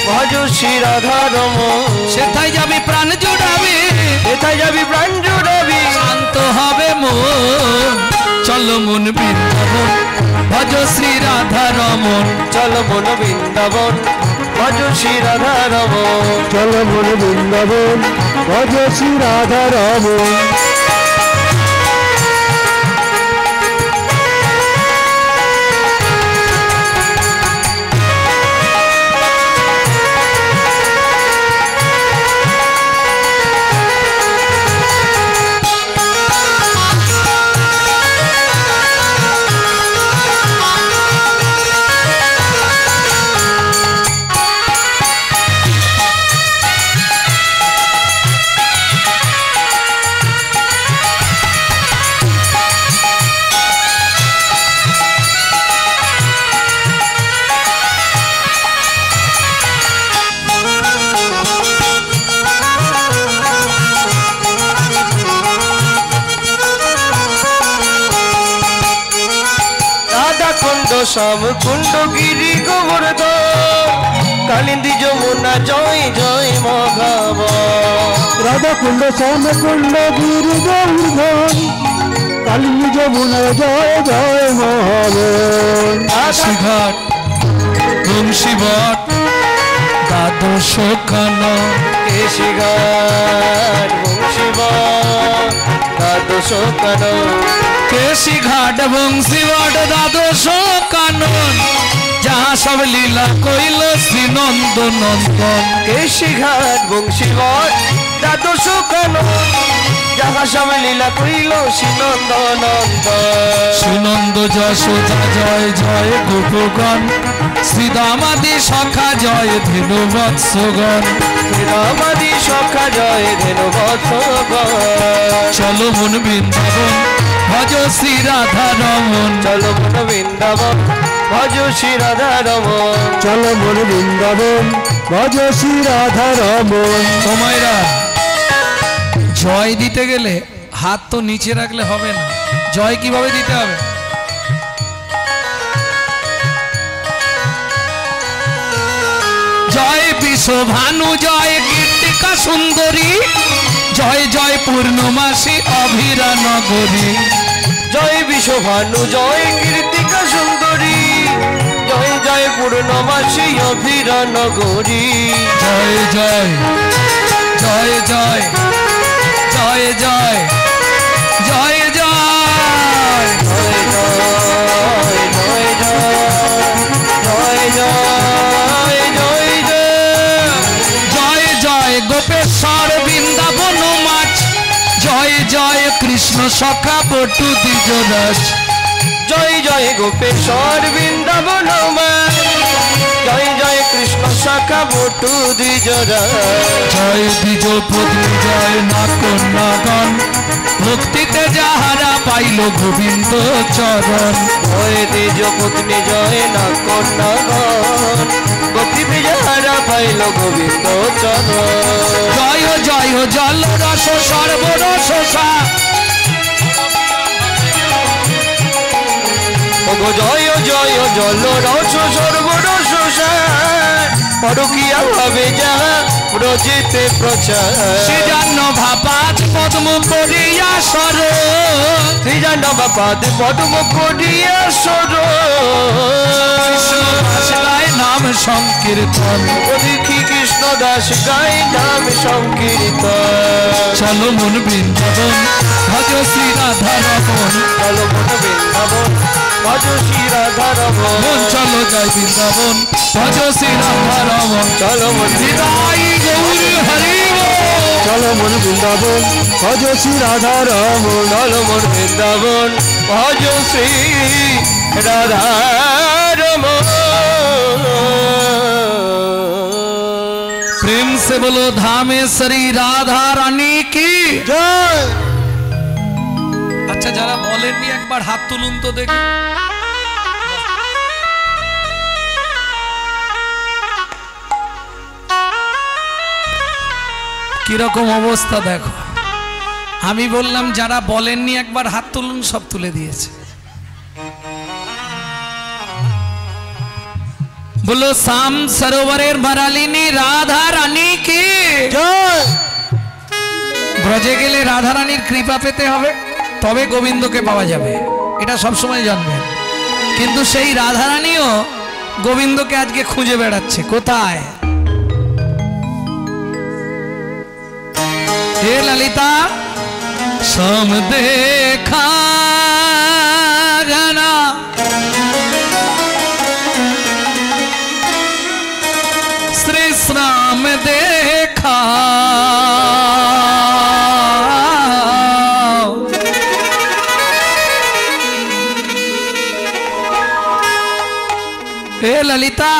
ভজ শ্রী রাধা রমন, সেথায় যাবি প্রাণ জুড়াবি, সেথায় যাবি প্রাণ জুড়াবি, শান্ত হবে মন। চলো মন বৃন্দাবন ভজ শ্রী রাধা রমন, চলো মন বৃন্দাবন ভজ শ্রী রাধা রমন, চলো মন বৃন্দাবন ভজ শ্রী রাধা রমন। শ্যাম কুণ্ড গিরি গোবর্ধন, কালিন্দী যমুনা জয় জয় মঘাব, রাধা কুণ্ড শ্যাম কুণ্ড গিরি গোবর্ধন, কালিন্দী যমুনা জয় জয় মহাবন। কাশীঘাট বংশীবট দ্বাদশ কানা, কেশিঘাট বংশীবট দ্বাদশ কানন, কেশীঘাট বংশীবট দ্বাদশ কানন, যাহা সব লীলা কইল শ্রী নন্দ নন্দন। কেশিঘাট বংশীবট দ্বাদশ কানন, যা হাসাম লীলা কইল সুনন্দন সুনন্দ যশোদা জয় জয় গোপগণ শ্রীদামাদি সখা জয় ধেনু বৎসগণ রামাদি সখা জয় ধেনু বৎসগণ চলো মন বৃন্দাবন ভজ শ্রী রাধা রমন চলো মন বৃন্দাবন ভজ শ্রী রাধা রমন চলো মন বৃন্দাবন ভজ শ্রী রাধা রমন। তোমায়রা জয় দিতে গেলে হাত তো নিচে রাখলে হবে না, জয় কিভাবে দিতে হবে? জয় বিশ্বভানু জয় কীর্তিকা সুন্দরী জয় জয় পূর্ণমাসী অভিরা নগরী জয় বিশ্বভানু জয় কীর্তিকা সুন্দরী জয় জয় পূর্ণমাসী অভিরা নগরী জয় জয় জয় জয় জয় জয় জয় জয় জয় জয় গোপেশ্বর বৃন্দাবন মাছ জয় জয় কৃষ্ণ সখা বটু দ্বিজরাজ জয় জয় গোপেশ্বর বৃন্দাবন জয় জয় কৃষ্ণ শাখা বটু দ্বিজরাজ জয় দ্বিজপতি জয় না কন্যাগণ ভক্তিতে যাহারা পাইল গোবিন্দ চরণ জয় দ্বিজ পত্নী জয় না কন্যাগণ ভক্তিতে যাহারা পাইল গোবিন্দ চরণ জয় জয় জল রস সর্বরস জয় জয় জল রস সর্বরস পরকিয়া ভাবে যাহা প্রজিতে প্রচার শ্রীজান্ন ভাপাত পদ্ম করিয়া সর শ্রীজান্ন বাপাদ পদ্ম করিয়া সর নাম সংকীর্তন দেখি কৃষ্ণ দাস গাই নাম সংকীর্তন চলো মন বৃন্দাবন ভজ শ্রী রাধা রমন চলো মন বৃন্দাবন ভজ শ্রী রাধা রমন মন চলো জয় বৃন্দাবন ভজ শ্রী রাধা রমন চলো মন হৃদয় গৌরী হরি চলো মন বৃন্দাবন ভজ শ্রী রাধা রমন চলো মন বৃন্দাবন ভজ শ্রী রাধা রমন प्रेम से बोलो धामेश्वरी राधा रानी की জয়। अच्छा যারা বলেননি একবার হাত তুলুন তো দেখি কিরকম অবস্থা দেখো আমি বললাম যারা বলেননি একবার হাত তুলুন সব তুলে দিয়েছে बोलो शाम सरोवरेर भरालिनी राधा रानी की জয়। ব্রজে গেলে রাধা রানীর কৃপা পেতে হবে তবে গোবিন্দকে পাওয়া যাবে এটা সব সময় জানবেন কিন্তু সেই রাধা রানীও গোবিন্দকে আজকে খুঁজে বেড়াচ্ছে কোথায় হে ললিতা সম দেখা জানা श्री श्राम देखा ए ललिता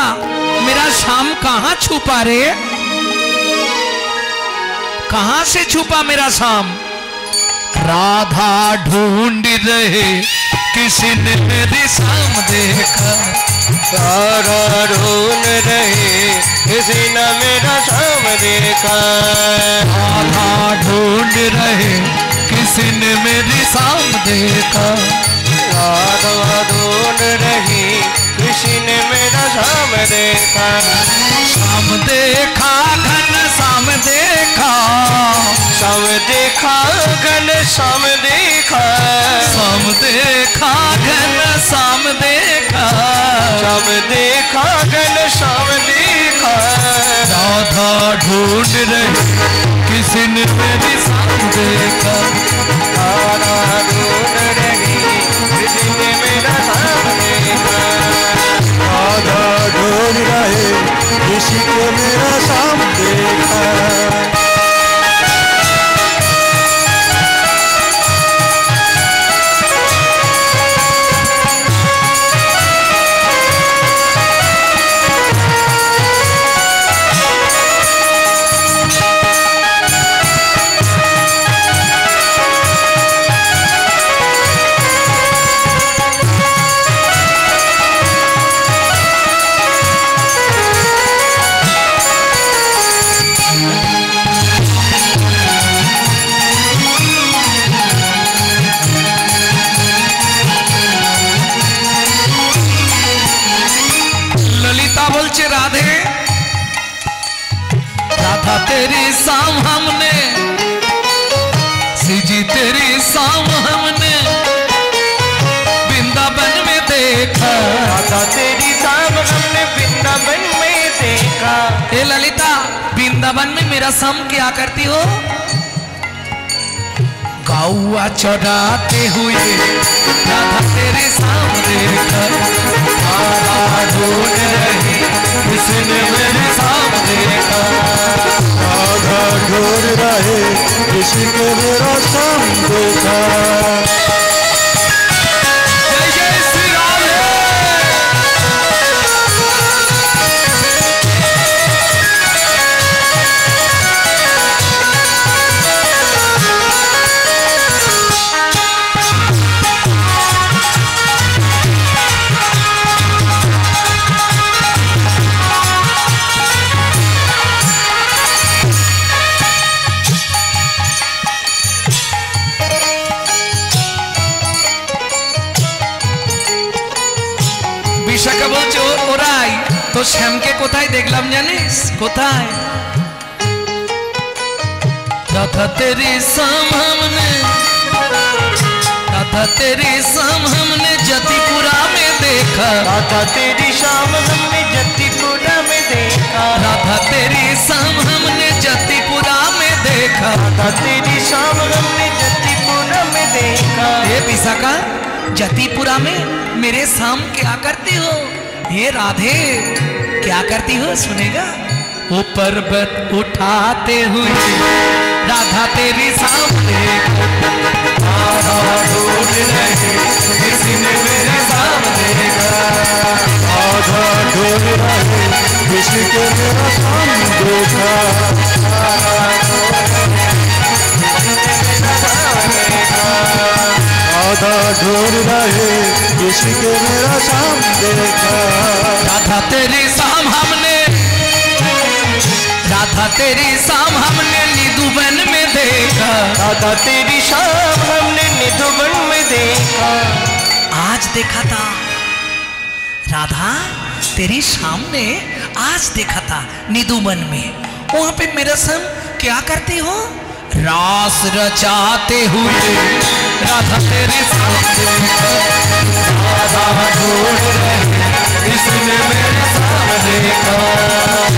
मेरा शाम कहाँ छुपा रे कहाँ से छुपा मेरा शाम राधा ढूंढ रहे किसी ने मेरी शाम देखा सारा ढूंढ रहे किसी न मेरा शाम देखा राधा ढूंढ रहे किसी ने मेरी शाम देखा राधा ढूंढ रही किसी ने मेरा शाम देखा शाम देखा घन शाम देखा शाम देखा घन शाम देखा शाम देखा घन शाम देखा शाम देखा घन शाम देखा राधा ढूंढ रहे किसी ने मेरी शाम देखा राधा ढूंढ रही किसी ने मेरा शाम देखा राधा ढूंढ रहे किसी को मेरा शाम देखा मेरा शाम क्या करती हो? गौआ चढ़ाते हुए राधा तेरे सामने ढूंढ रही किसने मेरे सामने राधा ढूंढ रहे किसी को मेरा शाम देखा। जय जय श्री राधे। বিশাখা বলছে ওরাই তো শ্যামকে কোথায় দেখলাম জানিস? কোথায়? राधा तेरी शाम हमने जतिपुरा में देखा। राधा तेरी शाम हमने जतिपुरा में देखा। राधा तेरी शाम हमने जतिपुरा में देखा। राधा तेरी शाम हमने जतिपुरा में देखा। ये विशाखा जतिपुरा में मेरे शाम क्या करती हो? ये राधे क्या करती हो? सुनेगा। वो पर्वत उठाते हुए राधा तेरी सामने ढूंढ रहे किसी ने मेरे सामने राधा ढूंढ रहे किसी को मेरा शाम देखा। राधा ढूंढ रहे किसी को मेरा शाम देखा। राधा तेरी शाम हमने निधुवन में देखा। राधा तेरी शाम हमने निधुवन में देखा। आज देखा था राधा तेरी शाम ने आज देखा था निधुवन में। वहां पे मेरा सन क्या करती हो? रास रचाते हुए राधा तेरे सामने राधा ढूंढ रहे इसने मेरे सामने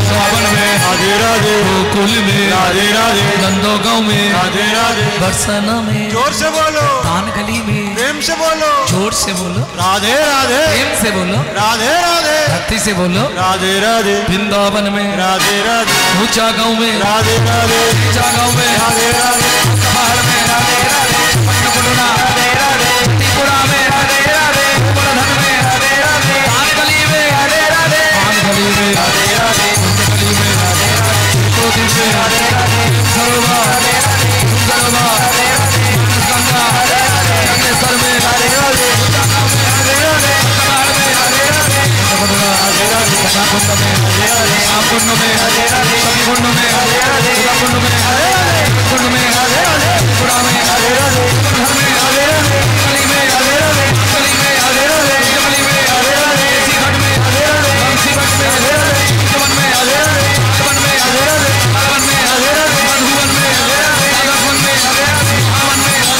सावन में राधे राधे गोकुल में राधे राधे नंदो गांव में राधे राधे बरसाना में जोर से बोलो तान गली में प्रेम से बोलो जोर से बोलो राधे राधे प्रेम से बोलो राधे राधे भक्ति से बोलो राधे राधे वृंदावन में राधे राधे ऊंचा गांव में राधे राधे नीचा गांव में राधे राधे पहाड़ में राधे राधे पटना राधे राधे त्रिपुरा में राधे राधे गोवर्धन में राधे राधे तान गली में राधे राधे तान गली में राधे राधे गली में राधे राधे ज्योति में राधे राधे सरोवा राधे राधे गंगा राधे राधे गंगा राधे राधे जगनेश्वर में राधे राधे गांव में राधे राधे पहाड़ में राधे राधे पटना राधे राधे कन्याकुंड में राधे राधे रामकुंड में राधे राधे सखीकुंड में राधे राधे कुंड में राधे राधे कुंड में राधे राधे त्रिपुरा में राधे राधे गोवर्धन में राधे राधे गली में राधे राधे गली में राधे राधे गली में राधे राधे सीघट में राधे राधे सीघट में राधे राधे जवन में राधे राधे जवन में राधे राधे जवन में राधे राधे मधुबन में राधे राधे राजस्थान में राधे राधे आवन में राधे राधे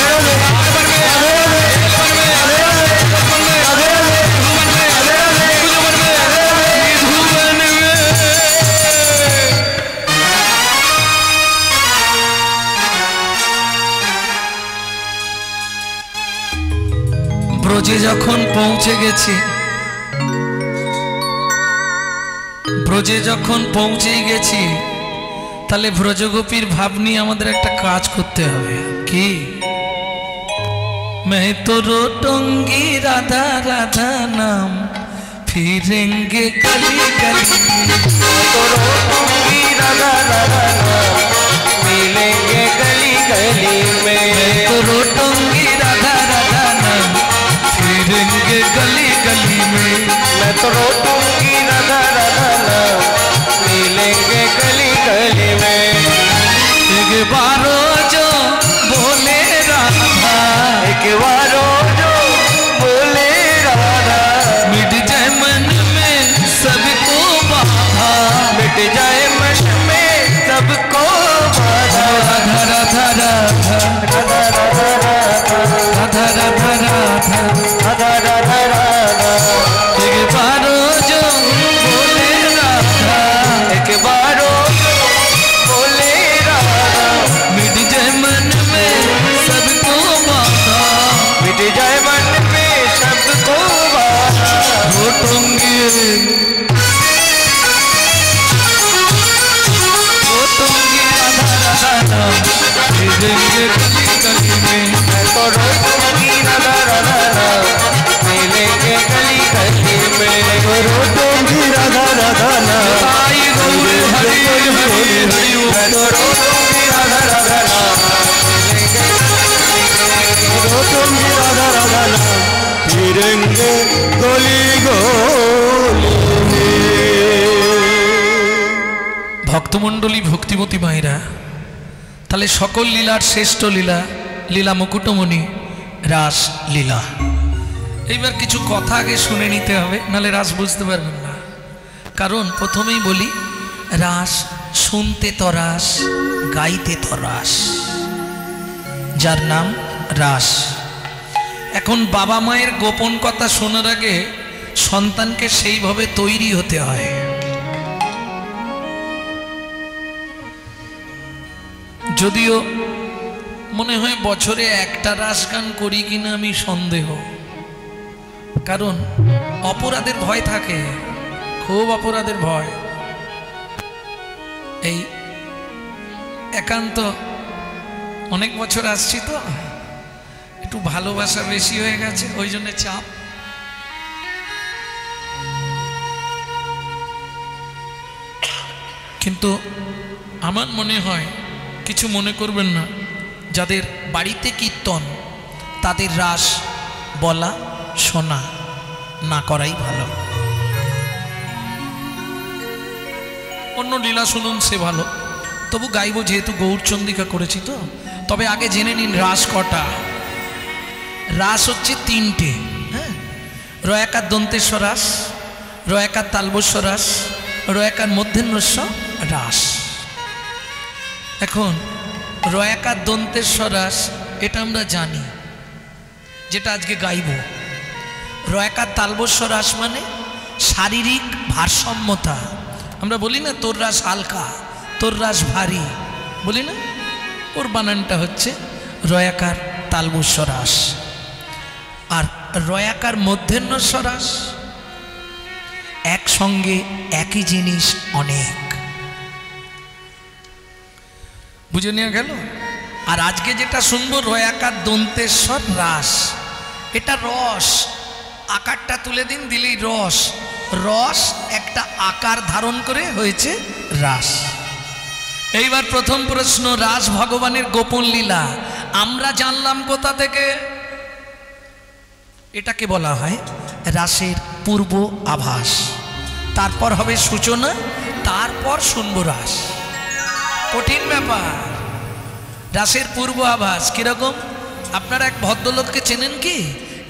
आवन में राधे राधे जवन में राधे राधे जवन में राधे राधे मधुबन में राधे राधे जवन में राधे राधे मधुबन में। ব্রজে যখন পৌঁছে গেছি তাহলে ব্রজগোপীর ভাব নিয়ে আমাদের একটা কাজ করতে হবে। কি? मैं तो रोटूंगी राधा राधा नाम फिरेंगे गली गली। तो रोटूंगी राधा राधा नाम मिलेंगे गली गली में। मैं तो रोटूंगी राधा राधा नाम फिरेंगे गली गली में। मैं तो रोटूंगी राधा राधा नाम मिलेंगे गली गली में। एक बारो जो बोले राधा एक बारो जो बोले राधा मिट जाए मन में सबको बाधा। मिट जाए मन में सबको बाधा। राधा राधा राधा राधा राधा राधा राधा राधा राधा राधा राधा राधा। एक बारो जो बोले राधा एक बारो जो बोले मिलेंगे गली गली में। तो रोए दूंगी राधा राधा मिलेंगे गली गली में। रो दूंगी राधा राधा ना आई गौर हरि हरि हरि तो रो दूंगी राधा राधा रो दूंगी राधा राधा ना फिरेंगे गली गली ভক্তমণ্ডলী ভক্তিমতী মায়েরা, তাহলে সকল লীলার শ্রেষ্ঠ লীলা লীলা মুকুটমণি রাস লীলা। এইবার কিছু কথা আগে শুনে নিতে হবে, নাহলে রাস বুঝতে পারবেন না। কারণ প্রথমেই বলি, রাস শুনতে তো রাস, গাইতে তো রাস, যার নাম রাস। এখন বাবা মায়ের গোপন কথা শোনার আগে সন্তানকে সেইভাবে তৈরি হতে হয়। যদিও মনে হয় বছরে একটা রাস গান করি কিনা আমি সন্দেহ, কারণ অপরাধের ভয় থাকে, খুব অপরাধের ভয়। এই একান্ত অনেক বছর আসছি তো একটু ভালোবাসা বেশি হয়ে গেছে, ওই জন্য চাপ। কিন্তু আমার মনে হয়, কিছু মনে করবেন না, যাদের বাড়িতে কীর্তন তাদের রাস বলা শোনা না করাই ভালো। অন্য লীলা শুনুন সে ভালো, তবু গাইব যেহেতু গৌরচন্দ্রিকা করেছি তো। তবে আগে জেনে নিন রাস কটা। রাস হচ্ছে তিনটে, হ্যাঁ। রয়াকার দন্তেশ্বর রাস, রয়াকার তালবস্য রাস, রয়াকার মূর্ধন্যস্ব রাস। এখন রয়াকার দন্তেশ্বর রাস এটা আমরা জানি, যেটা আজকে গাইব। রয়াকার তালবস্য রাস মানে শারীরিক ভারসাম্যতা। আমরা বলি না তোর রাস হালকা, তোর রাস ভারী, বলি না, ওর বানানটা হচ্ছে রয়াকার তালবস্য রাস। আর রয়াকার মূর্ধন্যস্ব রাস একসঙ্গে একই জিনিস অনেক, বুঝে নেওয়া গেল। আর আজকে যেটা শুনবো রয়াকার দন্তেশ্বর রাস, এটা রস, আকারটা তুলে দিন, দিলেই রস। রস একটা আকার ধারণ করে হয়েছে রাস। এইবার প্রথম প্রশ্ন, রাস ভগবানের গোপন লীলা আমরা জানলাম কোথা থেকে? এটাকে বলা হয় রাসের পূর্ব আভাস। তারপর হবে সূচনা, তারপর শুনবো রাস। কঠিন ব্যাপার। রাসের পূর্ব আভাস কিরকম? আপনারা এক ভদ্রলোককে চেনেন কি?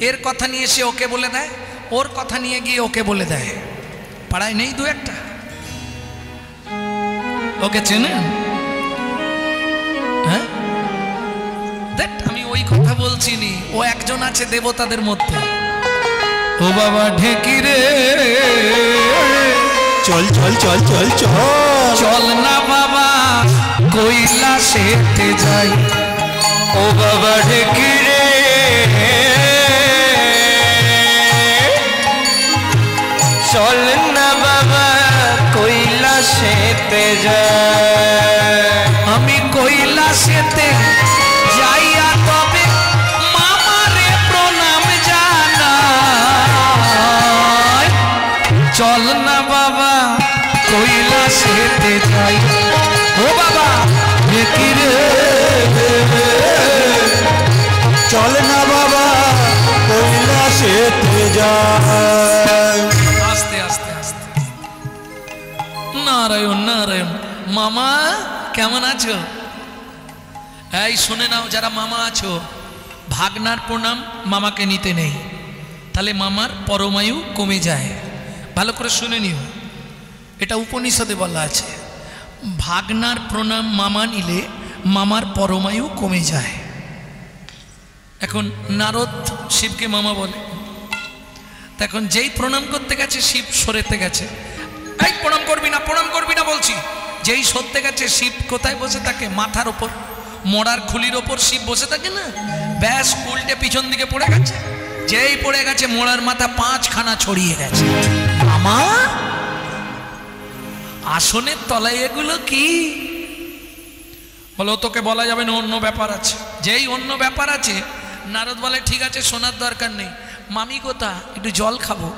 এর কথা নিয়ে সে ওকে বলে দেয়, ওর কথা নিয়ে গিয়ে ওকে বলে দেয়। পাড়ায় নেই দু একটা? ওকে চেনেন? হ্যাঁ, দেখ আমি ওই কথা বলছি নি, ও একজন আছে দেবতাদের মধ্যে। ও বাবা ঢেকি রে, চল চল চল চল চল চল না বাবা কৈলাসেতে যাই। ও বাবা ঢেকি রে, চল না বাবা কৈলাসেতে যাই। আমি কৈলাসেতে যাইয়া তবে মামারে প্রণাম জানাই। চল না বাবা কৈলাসেতে যাই। ও বাবা ঢেকি রে, চল না বাবা কৈলাসেতে যাই। আস্তে আস্তে আস্তে, নারায়ণ নারায়ণ। মামা কেমন আছো? এই শুনে নাও, যারা মামা আছো, ভাগনার প্রণাম মামাকে নিতে নেই, তাহলে মামার পরমায়ু কমে যায়। ভালো করে শুনে নিও, এটা উপনিষদে বলা আছে। ভাগনার প্রণাম মামা নিলে মামার পরমায়ু কমে যায়। এখন নারদ শিবকে মামা বলে, এখন যেই প্রণাম করতে গেছে শিব সরেতে গেছে। এই প্রণাম করবি না, প্রণাম করবি না বলছি। যেই সরতে গেছে শিব কোথায় বসে থাকে? মাথার ওপর, মোড়ার খুলির ওপর শিব বসে থাকে না, ব্যাস উল্টে পিছন দিকে পড়ে গেছে। যেই পড়ে গেছে মোড়ার মাথা 5খানা ছড়িয়ে গেছে। মামা আসনের তলায় এগুলো কি? বলো তোকে বলা যাবে না, অন্য ব্যাপার আছে। যেই অন্য ব্যাপার আছে, নারদ বলে ঠিক আছে শোনার দরকার নেই। মামি কোথা, একটু জল খাবো।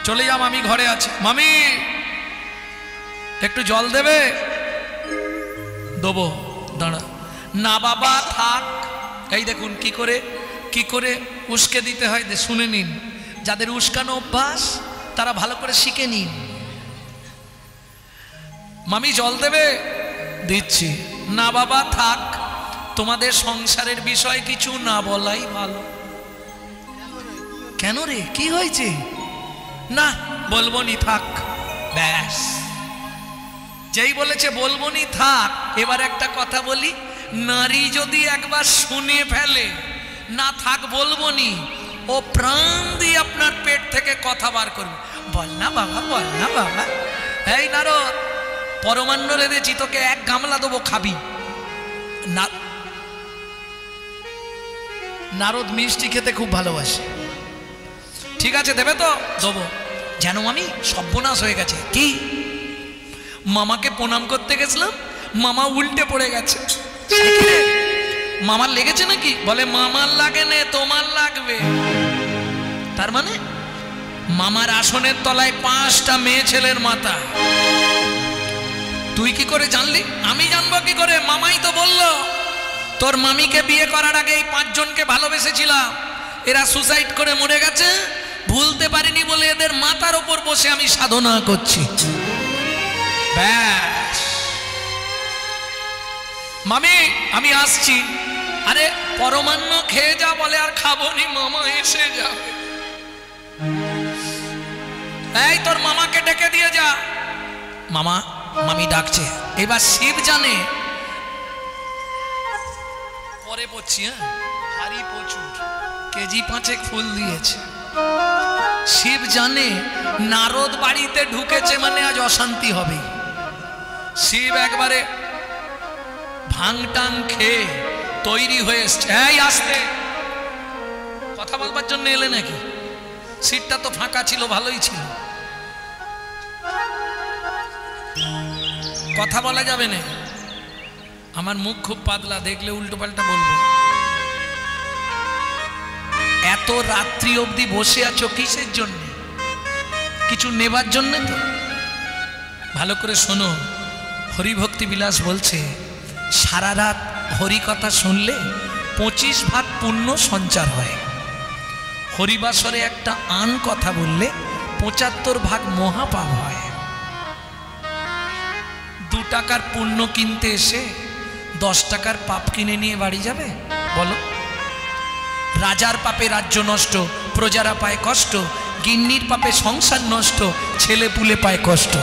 চলে যা, মামি ঘরে আছে। মামি একটু জল দেবে? দেবো, দাঁড়া। না বাবা থাক। এই দেখুন কি করে উস্কে দিতে হয়, শুনে নিন। যাদের উস্কানো অভ্যাস তারা ভালো করে শিখে নিন। মামি জল দেবে? দিচ্ছি। না বাবা থাক, তোমাদের সংসারের বিষয় কিছু না বলাই ভালো। কেন রে, কি হয়েছে? না বলবো নি, থাক। ব্যাস, যেই বলেছে বলবো নি থাক। এবার একটা কথা বলি, নারী যদি একবার শুনে ফেলে না থাক বলবো নি, ও প্রাণ দিয়ে আপনার পেট থেকে কথা বার করবে। বল না বাবা, বল না বাবা। এই নারদ, পরমান্ন রেঁধেছি, তোকে এক গামলা দেবো, খাবি না? নারদ মিষ্টি খেতে খুব ভালোবাসে। ঠিক আছে দেবে তো? দেবো। যেন আমি সর্বনাশ হয়ে গেছে। কি? মামাকে প্রণাম করতে গেছিলাম, মামা উল্টে পড়ে গেছে। মামার লেগেছে নাকি? বলে মামার লাগে নে, তোমার লাগবে। তার মানে মামার আসনের তলায় 5টা মেয়ে ছেলের মাথা। তুই কি করে জানলি? আমি জানবো কি করে? মামাই তো বললো তোর মামিকে বিয়ে করার আগে এই 5 জনকে ভালোবেসেছিলাম, এরা সুসাইড করে মরে গেছে, ভুলতে পারিনি বলে এদের মাথার উপর বসে আমি সাধনা করছি। ব্যাস। মামি আমি আসছি। আরে পরমান্ন খেয়ে যা বলে, আর খাবো নি, মামা এসে যাবে। এই তোর মামাকে ডেকে দিয়ে যা। মামা মামি ডাকছে। এবার শিব জানে, পরে পড়ছি, হ্যাঁ হারি প্রচুর, কেজি 5 ফুল দিয়েছে। শিব জানে নারদ বাড়িতে ঢুকেছে মানে আজ অশান্তি হবে। শিব একবারে ভাঙটাং খেয়ে তৈরি হয়ে এসছে। এই আসতে, কথা বলবার জন্য এলে নাকি? সিটটা তো ফাঁকা ছিল, ভালোই ছিল। কথা বলা যাবে না, আমার মুখ খুব পাতলা, দেখলে উল্টো পাল্টা বলবো। এত রাত্রি অবধি বসে আছো কিসের জন্য? কিছু নেবার জন্য তো? ভালো করে শোনো, হরিভক্তি বিলাস বলছে সারা রাত হরি কথা শুনলে 25 ভাগ পুণ্য সঞ্চার হয়। হরিবাসরে একটা আন কথা বললে 75 ভাগ মহাপাপ হয়। 2 টাকার পুণ্য কিনতে এসে 10 টাকার পাপ কিনে নিয়ে বাড়ি যাবে? বলো। রাজার পাপে রাজ্য নষ্ট, প্রজারা পায় কষ্ট। গিন্নির পাপে সংসার নষ্ট, ছেলে পুলে পায় কষ্ট।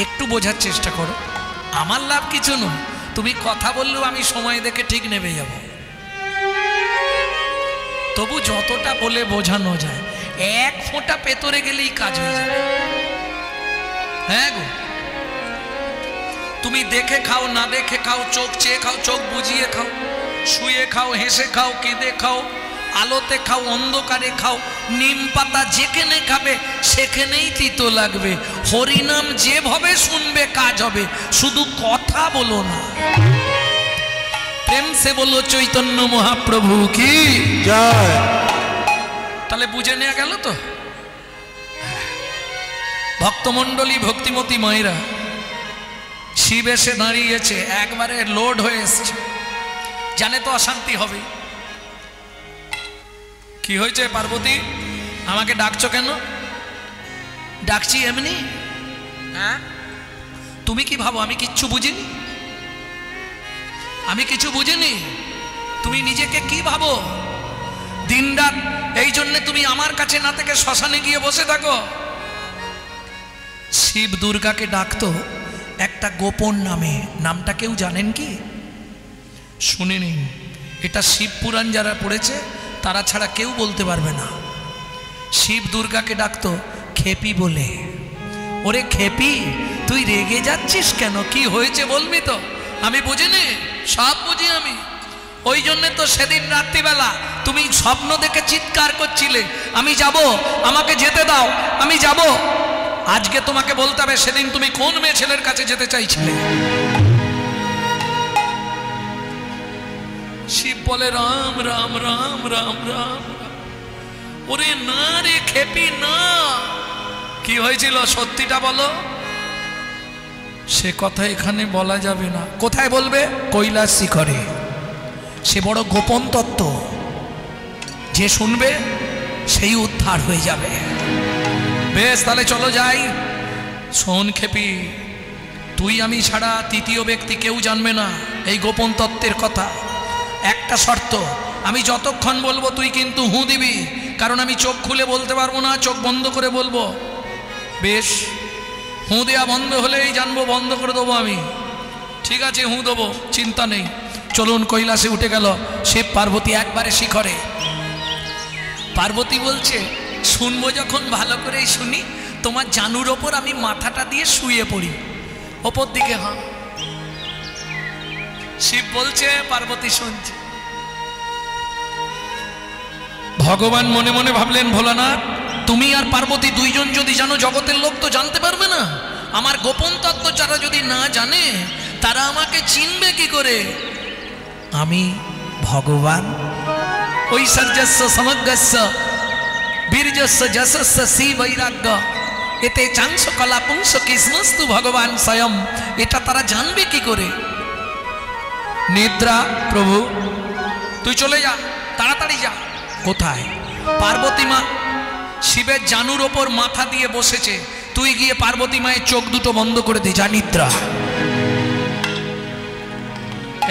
একটু বোঝার চেষ্টা করো, আমার লাভ কিছু নয়। তুমি কথা বললেও আমি সময় দেখে ঠিক নেবে যাব। তবু যতটা বলে বোঝানো যায়, 1 ফোঁটা পেতরে গেলেই কাজ হয়ে যাবে। হ্যাঁ গো, তুমি দেখে খাও, না দেখে খাও, চোখ চেয়ে খাও, চোখ বুঝিয়ে খাও, শুয়ে খাও, হেসে খাও, কেঁদে খাও, আলোতে খাও, অন্ধকারে খাও, নিম পাতা যেখানে খাবে সেখানেই তিতো লাগবে। হরিনাম যেভাবে শুনবে কাজ হবে, শুধু কথা বলো না। প্রেম সে বলো চৈতন্য মহাপ্রভু কি জয়। তাহলে বুঝে নেওয়া গেল তো? ভক্তমণ্ডলী, ভক্তিমতী মায়েরা, শিব এসে দাঁড়িয়েছে, একবারে লোড হয়ে এসছে, জানে তো অশান্তি হবে। কি হয়েছে পার্বতী, আমাকে ডাকছো কেন? ডাকছি এমনি। হ্যাঁ, তুমি কি ভাবো আমি কিচ্ছু বুঝিনি? আমি কিছু বুঝিনি? তুমি নিজেকে কি ভাবো? দিনরাত এই জন্য তুমি আমার কাছে না থেকে শ্মশানে গিয়ে বসে থাকো। শিব দুর্গাকে ডাকতো একটা গোপন নামে, নামটা কেউ জানেন কি? শুনে নিন, এটা শিব পুরাণ যারা পড়েছে তারা ছাড়া কেউ বলতে পারবে না। শিব দুর্গাকে ডাকতো খেপি বলে। ওরে খেপি, তুই রেগে যাচ্ছিস কেন? কি হয়েছে বলবি তো? আমি বুঝিনি, সব বুঝি আমি। ওই জন্যে তো সেদিন রাত্রিবেলা তুমি স্বপ্ন দেখে চিৎকার করছিলে, আমি যাব, আমাকে যেতে দাও, আমি যাব। আজকে তোমাকে বলতে হবে সেদিন তুমি কোন মেয়ে ছেলের কাছে যেতে চাইছিলে। শিব বলে রাম রাম রাম রাম রাম। ওরে না রে খেপি না, কি হয়েছিল সত্যিটা বলো। সে কথা এখানে বলা যাবে না। কোথায় বলবে? কৈলাস শিখরে। সে বড় গোপন তত্ত্ব, যে শুনবে সেই উদ্ধার হয়ে যাবে। বেশ, তাহলে চলো যাই। শোন খেপি, তুই আমি ছাড়া তৃতীয় ব্যক্তি কেউ জানবে না এই গোপন তত্ত্বের কথা। একটা শর্ত, আমি যতক্ষণ বলবো তুই কিন্তু হু দিবি, কারণ আমি চোখ খুলে বলতে পারবো না, চোখ বন্ধ করে বলবো। বেশ, হু দেওয়া বন্ধ হলেই জানবো, বন্ধ করে দেবো আমি। ঠিক আছে, হু দেবো, চিন্তা নেই। চলুন, কৈলাসে উঠে গেল শিব পার্বতী একবারে শিখরে। পার্বতী বলছে, শুনবো যখন ভালো করেই শুনি, তোমার জানুর ওপর আমি মাথাটা দিয়ে শুয়ে পড়ি, ওপর দিকে। হ্যাঁ, শিব বলছে, পার্বতী শুনছে। ভগবান মনে মনে ভাবলেন, ভোলানাথ তুমি আর পার্বতী দুইজন যদি জানো, জগতের লোক তো জানতে পারবে না। আমার গোপন তত্ত্ব যারা যদি না জানে, তারা আমাকে চিনবে কি করে? আমি ভগবান। ঐশ্বর্যস্য সমগ্রস্য বীর্যস্য যশস্য শ্রী বৈরাগ্য এতে চাংশ কলা পুংস কৃষ্ণস্তু ভগবান স্বয়ং। এটা তারা জানবে কি করে? নিদ্রা, প্রভু তুই চলে যা, তাড়াতাড়ি যা। কোথায়? পার্বতী মা শিবের জানুর ওপর মাথা দিয়ে বসেছে, তুই গিয়ে পার্বতী মায়ের চোখ দুটো বন্ধ করে দে, যা নিদ্রা।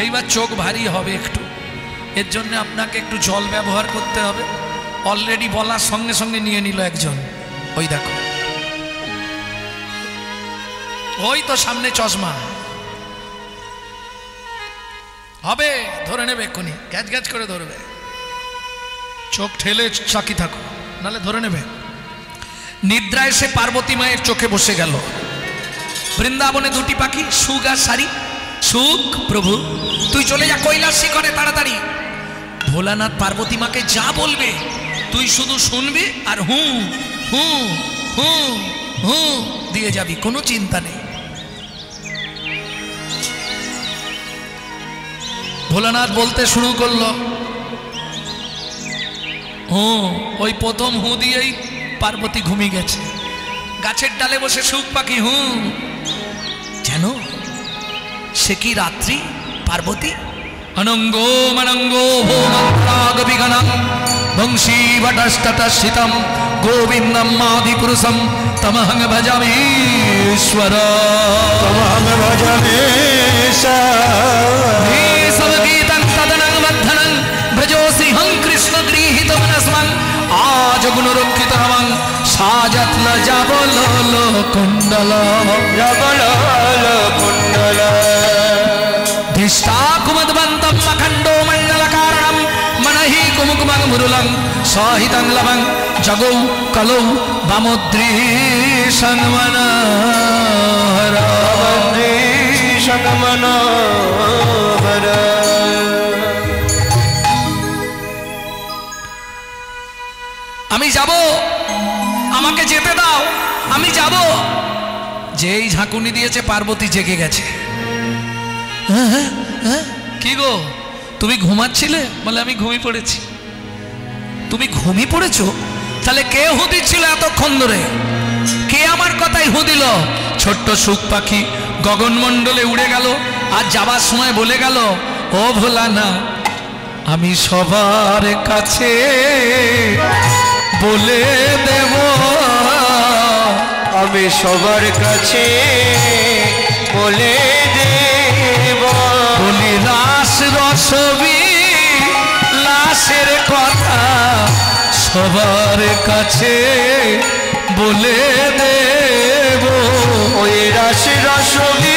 এইবার চোখ ভারী হবে একটু, এর জন্য আপনাকে একটু জল ব্যবহার করতে হবে। অলরেডি বলার সঙ্গে সঙ্গে নিয়ে নিল একজন, ওই দেখো, ওই তো সামনে চশমা হবে, ধরে নেবে এক্ষুনি, গ্যাজ গ্যাজ করে ধরবে। চোখ ঠেলে চাকি থাকো, নালে ধরে নেবে। নিদ্রা এসে পার্বতী মায়ের চোখে বসে গেল। বৃন্দাবনে দুটি পাখি, সুখ আর সারি। সুখ, প্রভু তুই চলে যা কৈলাস শিখরে তাড়াতাড়ি। ভোলানাথ পার্বতী মাকে যা বলবে তুই শুধু শুনবি আর হু হু হু হু দিয়ে যাবি, কোনো চিন্তা নেই। ভোলানাথ বলতে শুরু করলো, ওই প্রথম হু দিয়েই পার্বতী ঘুমিয়ে গেছে। গাছের ডালে বসে সুখ পাখি হু। যেন সে কি রাত্রি পার্বতী। অনঙ্গো মনঙ্গো ভো মন্ত্রাগ বিগণম বংশী বটস্ততস্থিতম গোবিন্দম আদিপুরুষম তমহং ভজামীশ্বর। তমহং ভজামীশ্বর সবগীতং তদনং বদ্ধনং ব্রজোসিহং কৃষ্ণ গৃহীত মনস্মং আজ গুণরক্ষিত রমং সাজত্ল যাবল কুণ্ডল যাবল কুণ্ডল ধিষ্টা কুমদ্বন্তম অখণ্ডো মণ্ডল কারণম মনহি কুমুকুমং মুরুলং সাহিতং লবং জগৌ কলৌ বামোদ্রীশং মনোহর। বামোদ্রীশং মনোহর। আমি যাব, আমাকে যেতে দাও, আমি যাব। যেই ঝাঁকুনি দিয়েছে পার্বতী জেগে গেছে। কি গো, তুমি ঘুমাচ্ছিলে? বলে আমি ঘুমিয়ে পড়েছি। তুমি ঘুমিয়ে পড়েছো? তাহলে কে হু দিচ্ছিল এতক্ষণ ধরে? কে আমার কথাই হু দিল? ছোট্ট সুখ পাখি গগনমণ্ডলে উড়ে গেল, আর যাবার সময় বলে গেল, ও ভোলানা আমি সবার কাছে বলে দেব, আমি সবার কাছে বলে দেব। বলি রাস রসবি লাশের কথা সবার কাছে বলে দেব। ওই রাস রসবি